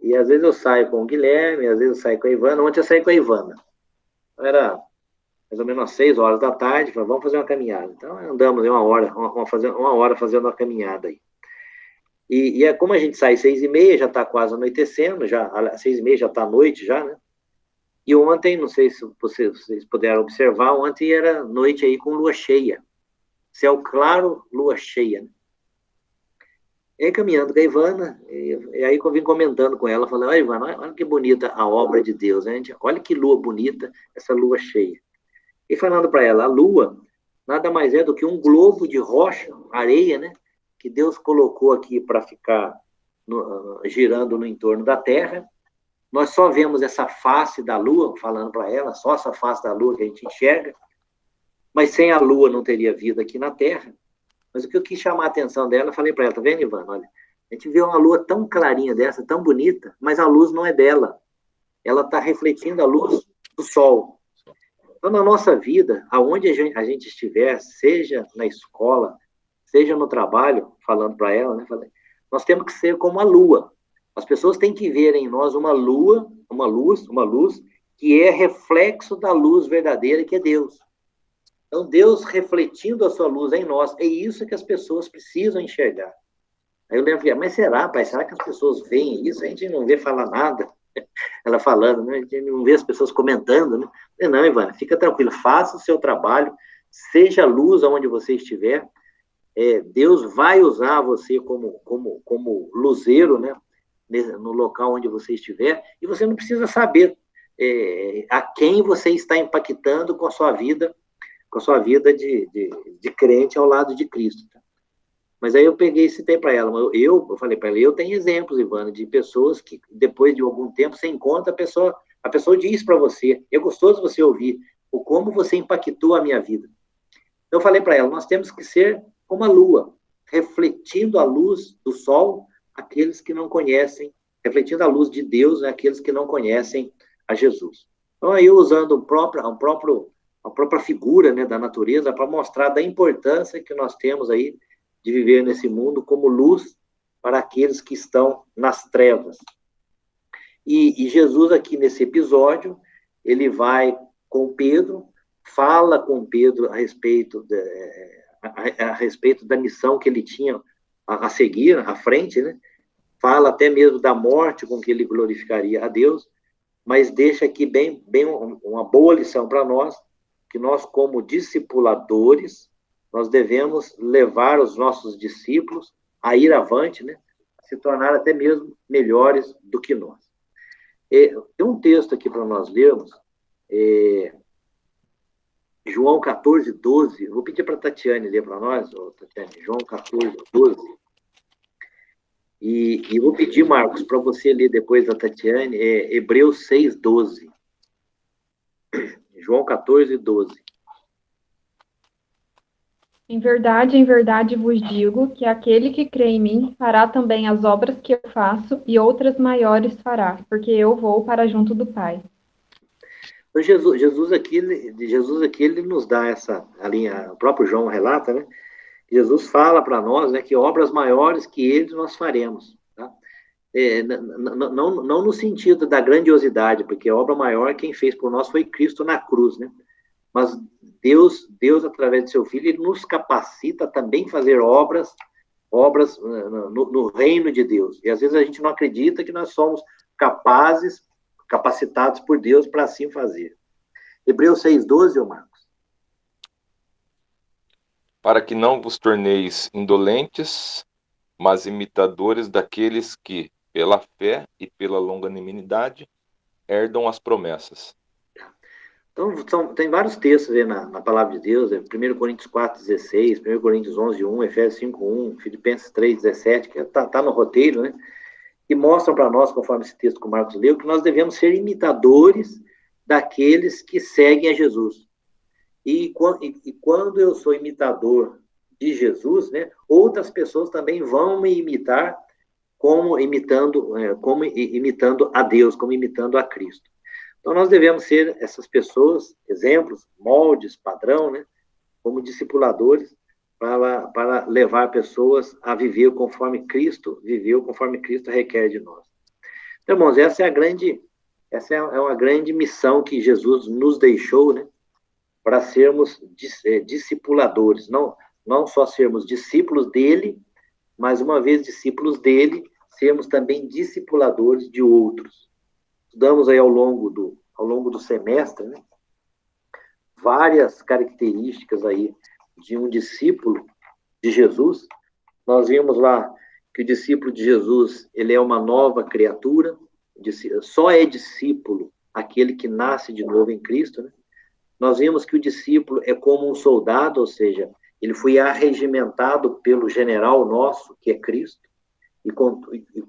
E às vezes eu saio com o Guilherme, às vezes eu saio com a Ivana. Ontem eu saí com a Ivana. Era mais ou menos às 6 horas da tarde, falei, vamos fazer uma caminhada. Então andamos uma hora fazendo uma caminhada aí. E é como a gente sai 6h30, já está quase anoitecendo, já 6h30 já está à noite já, né? E ontem, não sei se vocês puderam observar, ontem era noite aí com lua cheia. Céu claro, lua cheia, né? E aí, caminhando com a Ivana, e aí eu vim comentando com ela, falei, olha, Ivana, olha que bonita a obra de Deus, né? Olha que lua bonita, essa lua cheia. E falando para ela, a lua nada mais é do que um globo de rocha, areia, né? Que Deus colocou aqui para ficar girando no entorno da Terra. Nós só vemos essa face da lua, falando para ela, só essa face da lua que a gente enxerga, mas sem a lua não teria vida aqui na Terra. Mas o que eu quis chamar a atenção dela, eu falei para ela, tá vendo, Ivana? Olha, a gente vê uma lua tão clarinha dessa, tão bonita, mas a luz não é dela. Ela está refletindo a luz do sol. Então, na nossa vida, aonde a gente estiver, seja na escola, seja no trabalho, falando para ela, né? Nós temos que ser como a lua. As pessoas têm que ver em nós uma luz, que é reflexo da luz verdadeira, que é Deus. Então, Deus refletindo a sua luz em nós, é isso que as pessoas precisam enxergar. Aí eu lembro, mas será, pai, será que as pessoas veem isso? A gente não vê falar nada. Ela falando, né? A gente não vê as pessoas comentando, né? Não, Ivana, fica tranquilo, faça o seu trabalho, seja luz aonde você estiver, Deus vai usar você como luzeiro, né? No local onde você estiver, e você não precisa saber a quem você está impactando com a sua vida de crente ao lado de Cristo. Tá? Mas aí eu peguei e citei para ela, eu falei para ela, eu tenho exemplos, Ivana, de pessoas que depois de algum tempo você encontra a pessoa diz para você, é gostoso você ouvir o como você impactou a minha vida. Eu falei para ela, nós temos que ser como a lua, refletindo a luz do sol aqueles que não conhecem, refletindo a luz de Deus aqueles que não conhecem a Jesus. Então aí usando a própria figura, né, da natureza para mostrar da importância que nós temos aí de viver nesse mundo como luz para aqueles que estão nas trevas. E Jesus aqui nesse episódio, ele vai com Pedro, fala com Pedro a respeito da missão que ele tinha a seguir, à frente, né? Fala até mesmo da morte com que ele glorificaria a Deus, mas deixa aqui bem uma boa lição para nós, que nós, como discipuladores, nós devemos levar os nossos discípulos a ir avante, né? A se tornar até mesmo melhores do que nós. Tem um texto aqui para nós lermos, João 14, 12. Vou pedir para a Tatiane ler para nós, Tatiane, João 14, 12. E vou pedir, Marcos, para você ler depois da Tatiane, Hebreus 6, 12. João 14, 12. Em verdade vos digo que aquele que crê em mim fará também as obras que eu faço e outras maiores fará, porque eu vou para junto do Pai. Então, Jesus aqui ele nos dá a linha, o próprio João relata, né? Jesus fala para nós, né, que obras maiores que ele nós faremos. Tá? Não no sentido da grandiosidade, porque a obra maior quem fez por nós foi Cristo na cruz, né? Mas Deus através de seu Filho, ele nos capacita também a fazer obras no reino de Deus. E às vezes a gente não acredita que nós somos capacitados por Deus para assim fazer. Hebreus 6,12, Marcos. Para que não vos torneis indolentes, mas imitadores daqueles que, pela fé e pela longanimidade, herdam as promessas. Então, tem vários textos aí na palavra de Deus, 1 Coríntios 4:16, 1 Coríntios 11:1, Efésios 5:1, Filipenses 3:17, que tá no roteiro, né? Que mostram para nós, conforme esse texto que o Marcos leu, que nós devemos ser imitadores daqueles que seguem a Jesus. E quando eu sou imitador de Jesus, né, outras pessoas também vão me imitar como imitando a Deus, como imitando a Cristo. Então, nós devemos ser essas pessoas, exemplos, moldes, padrão, né, como discipuladores, para levar pessoas a viver conforme Cristo viveu, conforme Cristo requer de nós. Então, irmãos, essa é uma grande missão que Jesus nos deixou, né, para sermos discipuladores, não só sermos discípulos dele, mas uma vez discípulos dele, sermos também discipuladores de outros. Estudamos aí ao longo do semestre, né, várias características aí de um discípulo de Jesus. Nós vimos lá que o discípulo de Jesus, ele é uma nova criatura, só é discípulo aquele que nasce de novo em Cristo, né? Nós vimos que o discípulo é como um soldado, ou seja, ele foi arregimentado pelo general nosso, que é Cristo, e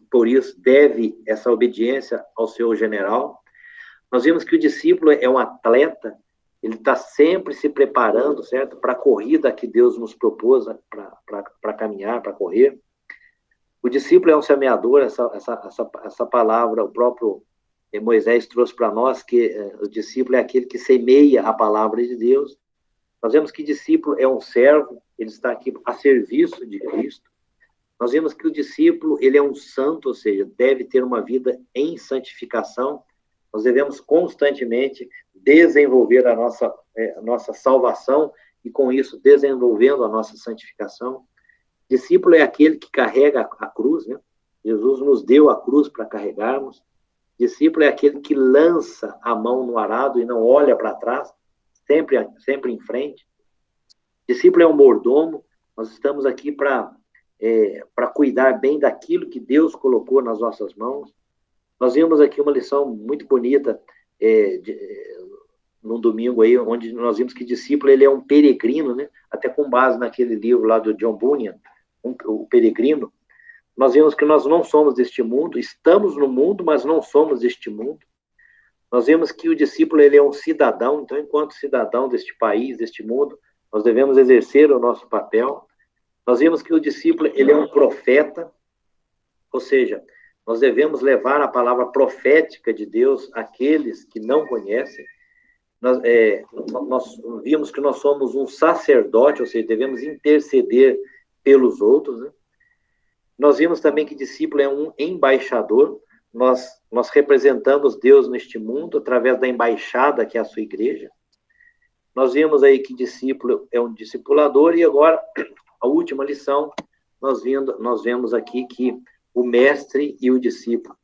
por isso deve essa obediência ao seu general. Nós vimos que o discípulo é um atleta, ele está sempre se preparando, certo, para a corrida que Deus nos propôs para caminhar, para correr. O discípulo é um semeador, essa palavra, o próprio Moisés trouxe para nós, que o discípulo é aquele que semeia a palavra de Deus. Nós vemos que discípulo é um servo, ele está aqui a serviço de Cristo. Nós vemos que o discípulo, ele é um santo, ou seja, deve ter uma vida em santificação. Nós devemos constantemente desenvolver a nossa salvação e, com isso, desenvolvendo a nossa santificação. Discípulo é aquele que carrega a cruz, né? Jesus nos deu a cruz para carregarmos. Discípulo é aquele que lança a mão no arado e não olha para trás, sempre em frente. Discípulo é um mordomo. Nós estamos aqui para cuidar bem daquilo que Deus colocou nas nossas mãos. Nós vimos aqui uma lição muito bonita num domingo aí, onde nós vimos que discípulo ele é um peregrino, né? Até com base naquele livro lá do John Bunyan, o Peregrino. Nós vimos que nós não somos deste mundo, estamos no mundo, mas não somos deste mundo. Nós vemos que o discípulo ele é um cidadão, então, enquanto cidadão deste país, deste mundo, nós devemos exercer o nosso papel. Nós vimos que o discípulo ele é um profeta, ou seja, nós devemos levar a palavra profética de Deus àqueles que não conhecem. Nós vimos que nós somos um sacerdote, ou seja, devemos interceder pelos outros, né? Nós vimos também que discípulo é um embaixador. Nós representamos Deus neste mundo através da embaixada que é a sua igreja. Nós vimos aí que discípulo é um discipulador, e agora, a última lição, nós vemos aqui que o mestre e o discípulo,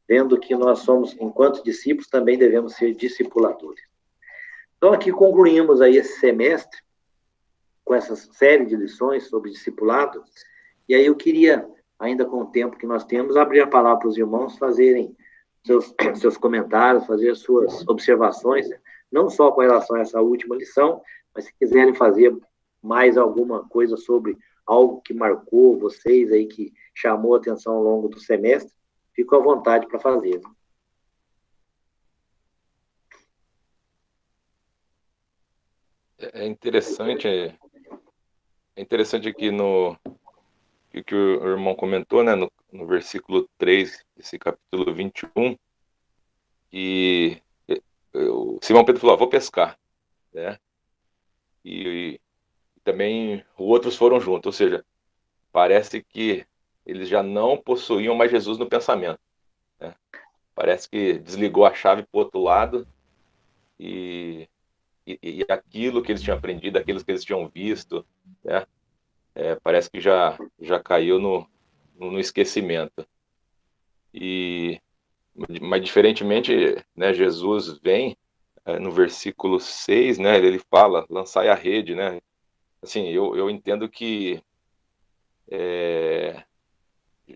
vendo que nós somos, enquanto discípulos, também devemos ser discipuladores. Então, aqui concluímos aí esse semestre com essa série de lições sobre discipulado, e aí eu queria, ainda com o tempo que nós temos, abrir a palavra para os irmãos fazerem seus comentários, fazer suas observações, né? Não só com relação a essa última lição, mas se quiserem fazer mais alguma coisa sobre algo que marcou vocês aí, que chamou a atenção ao longo do semestre, fico à vontade para fazer. Né? É interessante aqui no que o irmão comentou, né, no versículo 3 desse capítulo 21, que o Simão Pedro falou, vou pescar, né? E também outros foram juntos, ou seja, parece que eles já não possuíam mais Jesus no pensamento, né? Parece que desligou a chave para o outro lado e aquilo que eles tinham aprendido, aquilo que eles tinham visto, né? Parece que já caiu no esquecimento. Mas diferentemente, né, Jesus vem no versículo 6, né, ele fala, lançai a rede, né? Assim, eu entendo que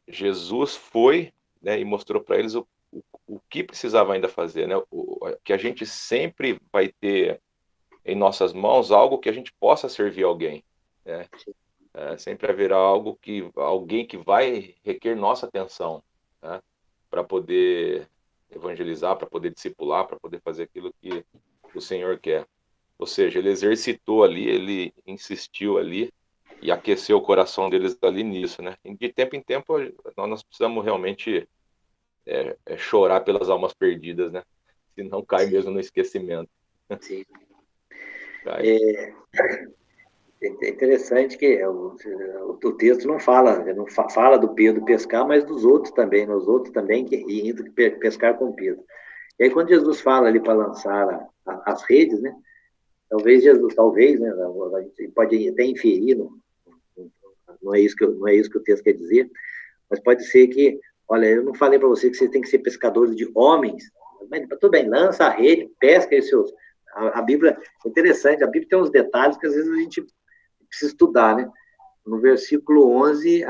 Jesus foi, né, e mostrou para eles o que precisava ainda fazer, né? Que a gente sempre vai ter em nossas mãos algo que a gente possa servir alguém, né? Sempre haverá alguém que vai requer nossa atenção, né? Para poder evangelizar, para poder discipular, para poder fazer aquilo que o Senhor quer. Ou seja, ele exercitou ali, ele insistiu ali e aqueceu o coração deles ali nisso, né? E de tempo em tempo nós precisamos realmente chorar pelas almas perdidas, né? Senão cai mesmo no esquecimento. Sim. Cai. É interessante que o texto não fala do Pedro pescar, mas dos outros também, né? Os outros também que indo pescar com Pedro. E aí quando Jesus fala ali para lançar as redes, né? Talvez, né? A gente pode até inferir, não é isso que o texto quer dizer, mas pode ser que, olha, eu não falei para você que vocês têm que ser pescadores de homens, mas tudo bem, lança a rede, pesca aí seus. A Bíblia é interessante, a Bíblia tem uns detalhes que às vezes a gente precisa estudar, né? No versículo 11,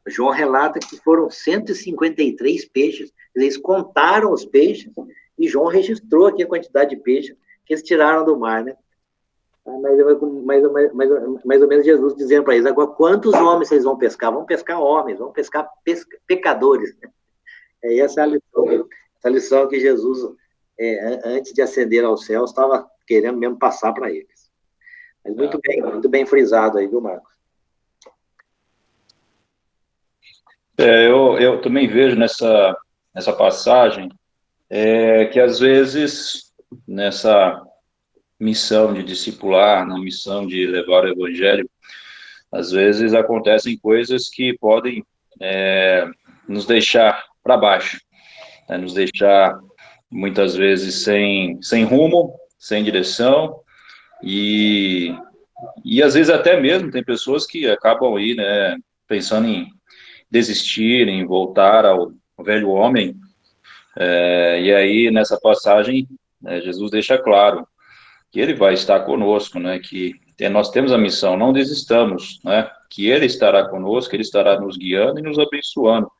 João relata que foram 153 peixes. Eles contaram os peixes e João registrou aqui a quantidade de peixes que eles tiraram do mar, né? Mais ou menos Jesus dizendo para eles, agora, quantos homens vocês vão pescar? Vão pescar homens, vão pescar pecadores. Essa é a lição que Jesus, antes de ascender aos céus, estava querendo mesmo passar para eles. Mas muito bem frisado aí, viu, Marcos? Eu também vejo nessa passagem que às vezes nessa missão de discipular, na missão de levar o evangelho, às vezes acontecem coisas que podem nos deixar para baixo, né? Nos deixar muitas vezes sem rumo, sem direção, e às vezes até mesmo tem pessoas que acabam aí, né, pensando em desistir, em voltar ao velho homem, e aí nessa passagem Jesus deixa claro que ele vai estar conosco, né, que nós temos a missão, não desistamos, né, que ele estará conosco, ele estará nos guiando e nos abençoando.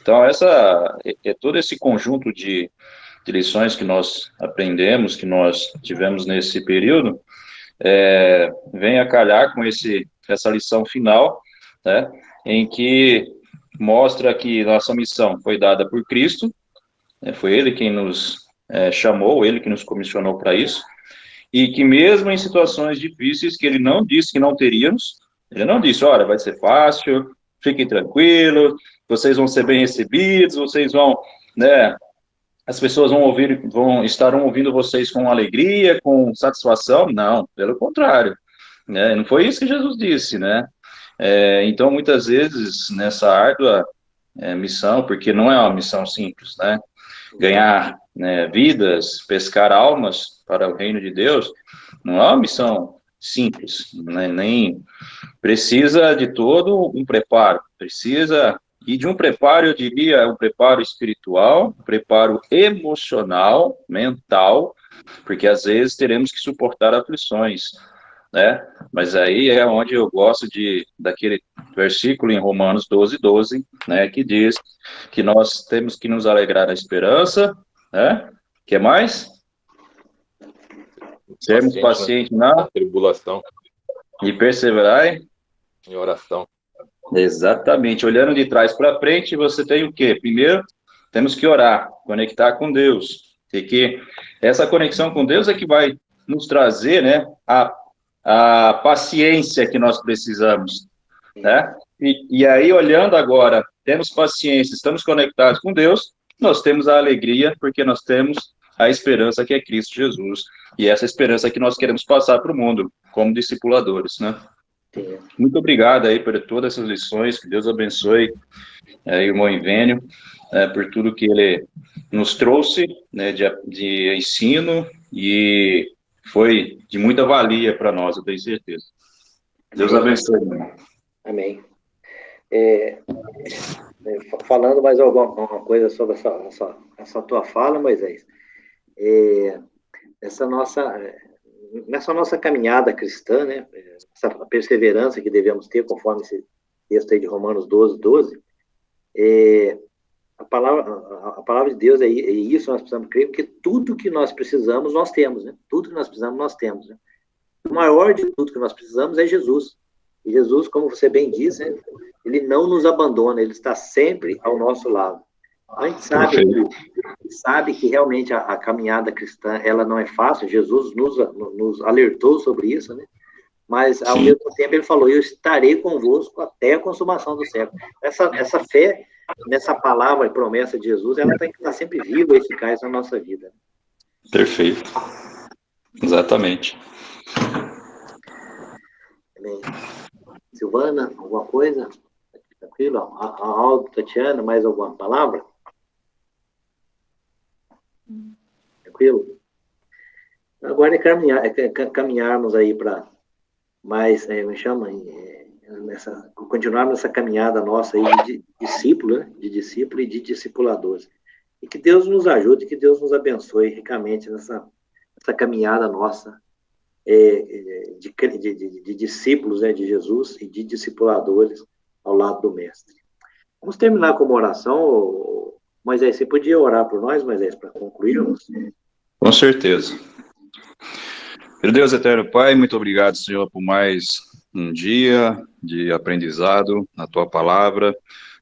Então todo esse conjunto de lições que nós aprendemos, que nós tivemos nesse período, vem a calhar com essa lição final, né, em que mostra que nossa missão foi dada por Cristo, né, foi Ele quem nos chamou, Ele que nos comissionou para isso, e que mesmo em situações difíceis que Ele não disse que não teríamos, Ele não disse, olha, vai ser fácil, fiquem tranquilos, vocês vão ser bem recebidos, vocês vão, né, as pessoas estarão ouvindo vocês com alegria, com satisfação. Não, pelo contrário, né? Não foi isso que Jesus disse, né? Então, muitas vezes, nessa árdua missão, porque não é uma missão simples, né? Ganhar, né, vidas, pescar almas para o reino de Deus, não é uma missão simples, né? Nem precisa de todo um preparo, e de um preparo, eu diria, um preparo espiritual, um preparo emocional, mental, porque às vezes teremos que suportar aflições, né? Mas aí é onde eu gosto daquele versículo em Romanos 12:12, né, que diz que nós temos que nos alegrar na esperança, né? Que mais? Sermos pacientes na tribulação e perseverar em oração. Exatamente. Olhando de trás para frente, você tem o quê? Primeiro, temos que orar, conectar com Deus. Porque essa conexão com Deus é que vai nos trazer, né, a paciência que nós precisamos, né? E aí, olhando agora, temos paciência, estamos conectados com Deus, nós temos a alegria, porque nós temos a esperança que é Cristo Jesus. E essa esperança que nós queremos passar para o mundo, como discipuladores, né? Muito obrigado aí por todas essas lições, que Deus abençoe o irmão Ivênio, por tudo que ele nos trouxe, né, de ensino, e foi de muita valia para nós, eu tenho certeza. Deus abençoe, irmão. Amém. Falando mais alguma coisa sobre essa tua fala, Moisés, nessa nossa caminhada cristã, né, essa perseverança que devemos ter, conforme esse texto aí de Romanos 12:12, a palavra de Deus é isso, nós precisamos crer, porque tudo que nós precisamos, nós temos, né? Tudo que nós precisamos, nós temos, né? O maior de tudo que nós precisamos é Jesus. E Jesus, como você bem disse, né, ele não nos abandona, ele está sempre ao nosso lado. A gente sabe que realmente a caminhada cristã, ela não é fácil, Jesus nos alertou sobre isso, né? Mas, ao mesmo tempo, ele falou, eu estarei convosco até a consumação do século. Essa fé, nessa palavra e promessa de Jesus, ela tem que estar sempre viva e eficaz na nossa vida. Perfeito. Exatamente. Bem, Silvana, alguma coisa? Tranquilo? Aldo, Tatiana, mais alguma palavra? Tranquilo? Agora é caminharmos aí para mais, me chama, continuar nessa caminhada nossa aí de discípulo, né? De discípulo e de discipuladores. E que Deus nos ajude, que Deus nos abençoe ricamente nessa caminhada nossa de discípulos, né, de Jesus e de discipuladores ao lado do Mestre. Vamos terminar com uma oração. Moisés, você podia orar por nós, Moisés, para concluirmos? Com certeza. Meu Deus eterno Pai, muito obrigado, Senhor, por mais um dia de aprendizado na Tua palavra,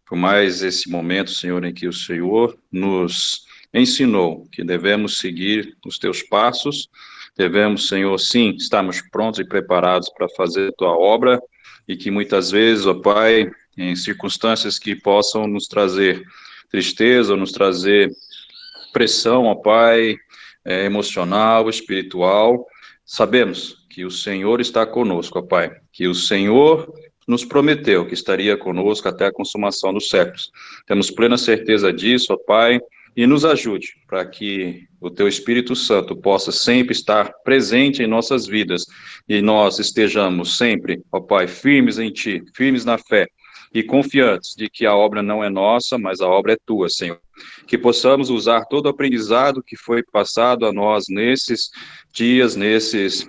por mais esse momento, Senhor, em que o Senhor nos ensinou que devemos seguir os Teus passos, devemos, Senhor, sim, estarmos prontos e preparados para fazer a Tua obra, e que muitas vezes, ó Pai, em circunstâncias que possam nos trazer tristeza, ou nos trazer pressão, ó Pai, emocional, espiritual, sabemos que o Senhor está conosco, ó Pai, que o Senhor nos prometeu que estaria conosco até a consumação dos séculos. Temos plena certeza disso, ó Pai, e nos ajude para que o Teu Espírito Santo possa sempre estar presente em nossas vidas e nós estejamos sempre, ó Pai, firmes em Ti, firmes na fé e confiantes de que a obra não é nossa, mas a obra é Tua, Senhor. Que possamos usar todo o aprendizado que foi passado a nós nesses dias, nesse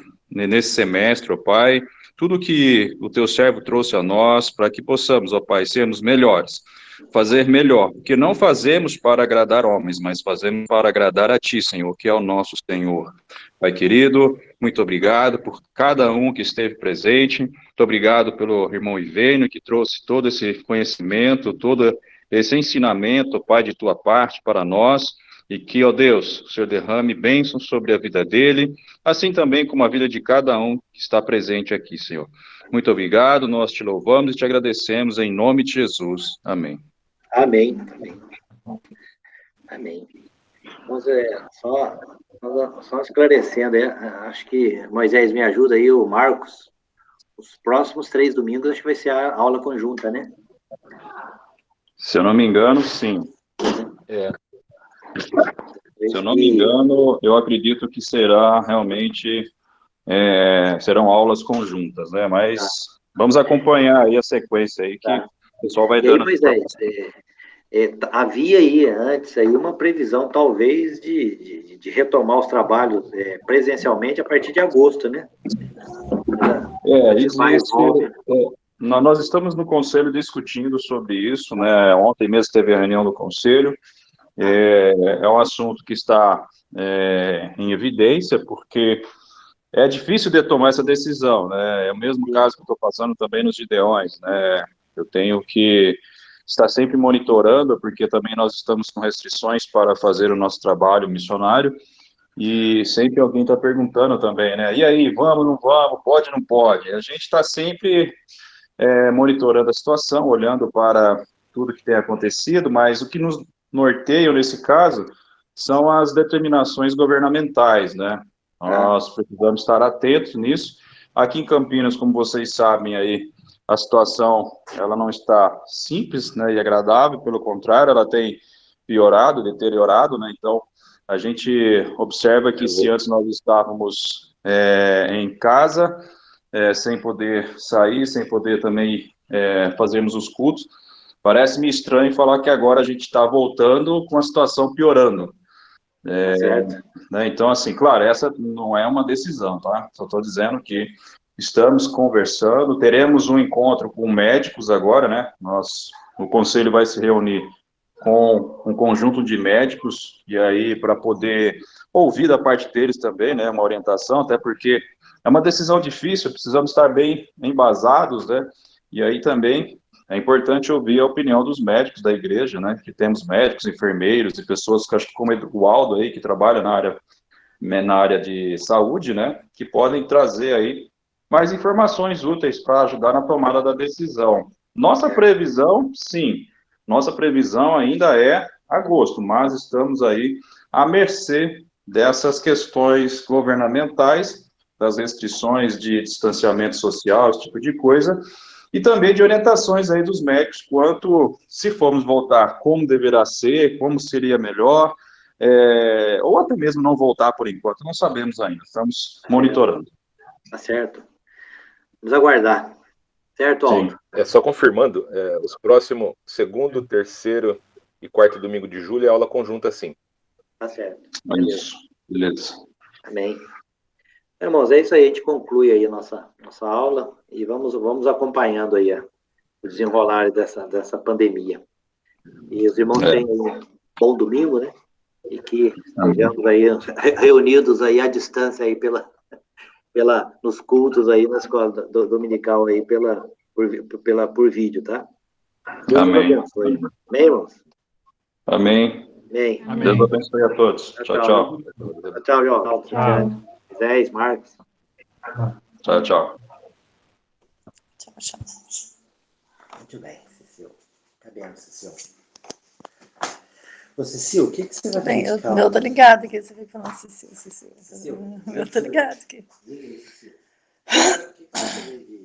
semestre, ó Pai, tudo que o Teu servo trouxe a nós, para que possamos, ó Pai, sermos melhores, fazer melhor, porque não fazemos para agradar homens, mas fazemos para agradar a Ti, Senhor, que é o nosso Senhor. Pai querido, muito obrigado por cada um que esteve presente, muito obrigado pelo irmão Ivênio, que trouxe todo esse conhecimento, todo esse ensinamento, Pai, de Tua parte para nós, e que, ó Deus, o Senhor derrame bênçãos sobre a vida dele, assim também como a vida de cada um que está presente aqui, Senhor. Muito obrigado, nós te louvamos e te agradecemos em nome de Jesus. Amém. Amém. Amém. Amém. Então, só esclarecendo, acho que Moisés me ajuda aí, o Marcos, os próximos 3 domingos acho que vai ser a aula conjunta, né? Se eu não me engano, sim. Se eu não me engano, eu acredito que será realmente, serão aulas conjuntas, né? Mas vamos acompanhar aí a sequência aí, que o pessoal vai dando. Moisés, havia aí antes aí uma previsão, talvez, de retomar os trabalhos presencialmente a partir de agosto, né? Nós estamos no Conselho discutindo sobre isso, né? Ontem mesmo teve a reunião do Conselho. É um assunto que está em evidência, porque é difícil de tomar essa decisão, né? É o mesmo caso que eu estou passando também nos Gideões, né? Eu tenho que estar sempre monitorando, porque também nós estamos com restrições para fazer o nosso trabalho missionário, e sempre alguém está perguntando também, né? E aí, vamos, não vamos, pode, não pode? A gente está sempre monitorando a situação, olhando para tudo que tem acontecido, mas o que nos norteia nesse caso são as determinações governamentais, né? Nós precisamos estar atentos nisso. Aqui em Campinas, como vocês sabem aí, a situação, ela não está simples, né, e agradável, pelo contrário, ela tem piorado, deteriorado, né? Então, a gente observa que se antes nós estávamos em casa, sem poder sair, sem poder também fazermos os cultos, parece-me estranho falar que agora a gente está voltando com a situação piorando. Né? Então, assim, claro, essa não é uma decisão, tá? Só estou dizendo que estamos conversando, teremos um encontro com médicos agora, né? O conselho vai se reunir com um conjunto de médicos, e aí para poder ouvir da parte deles também, né, uma orientação, até porque é uma decisão difícil, precisamos estar bem embasados, né, e aí também é importante ouvir a opinião dos médicos da igreja, né, que temos médicos, enfermeiros e pessoas que, acho que como o Aldo aí, que trabalha na área de saúde, né, que podem trazer aí mais informações úteis para ajudar na tomada da decisão. Nossa previsão, sim, nossa previsão ainda é agosto, mas estamos aí à mercê dessas questões governamentais, das restrições de distanciamento social, esse tipo de coisa, e também de orientações aí dos médicos quanto, se formos voltar, como deverá ser, como seria melhor, ou até mesmo não voltar por enquanto, não sabemos ainda, estamos monitorando. Tá certo. Vamos aguardar. Certo, Aldo? Sim. Só confirmando, os próximos segundo, terceiro e quarto domingo de julho é aula conjunta, sim. Tá certo. Isso, beleza. Amém. Irmãos, é isso aí, a gente conclui aí a nossa aula e vamos acompanhando aí o desenrolar dessa pandemia. E os irmãos tenham um bom domingo, né? E que estejamos aí reunidos aí à distância aí nos cultos aí na escola dominical aí por vídeo, tá? Deus Amém. abençoe. Amém, irmãos? Amém. Amém. Deus abençoe a todos. Tchau, tchau. Tchau, João. Tchau. Zé, Marcos. Tchau, tchau. Tchau, tchau. Muito bem, Cecil. Cadê, Cecil? Ô, Cecil, o que você vai Bem, fazer? eu tô ligado aqui, você fica falando Cecil. Eu tô ligado aqui. Cecil, o que você vai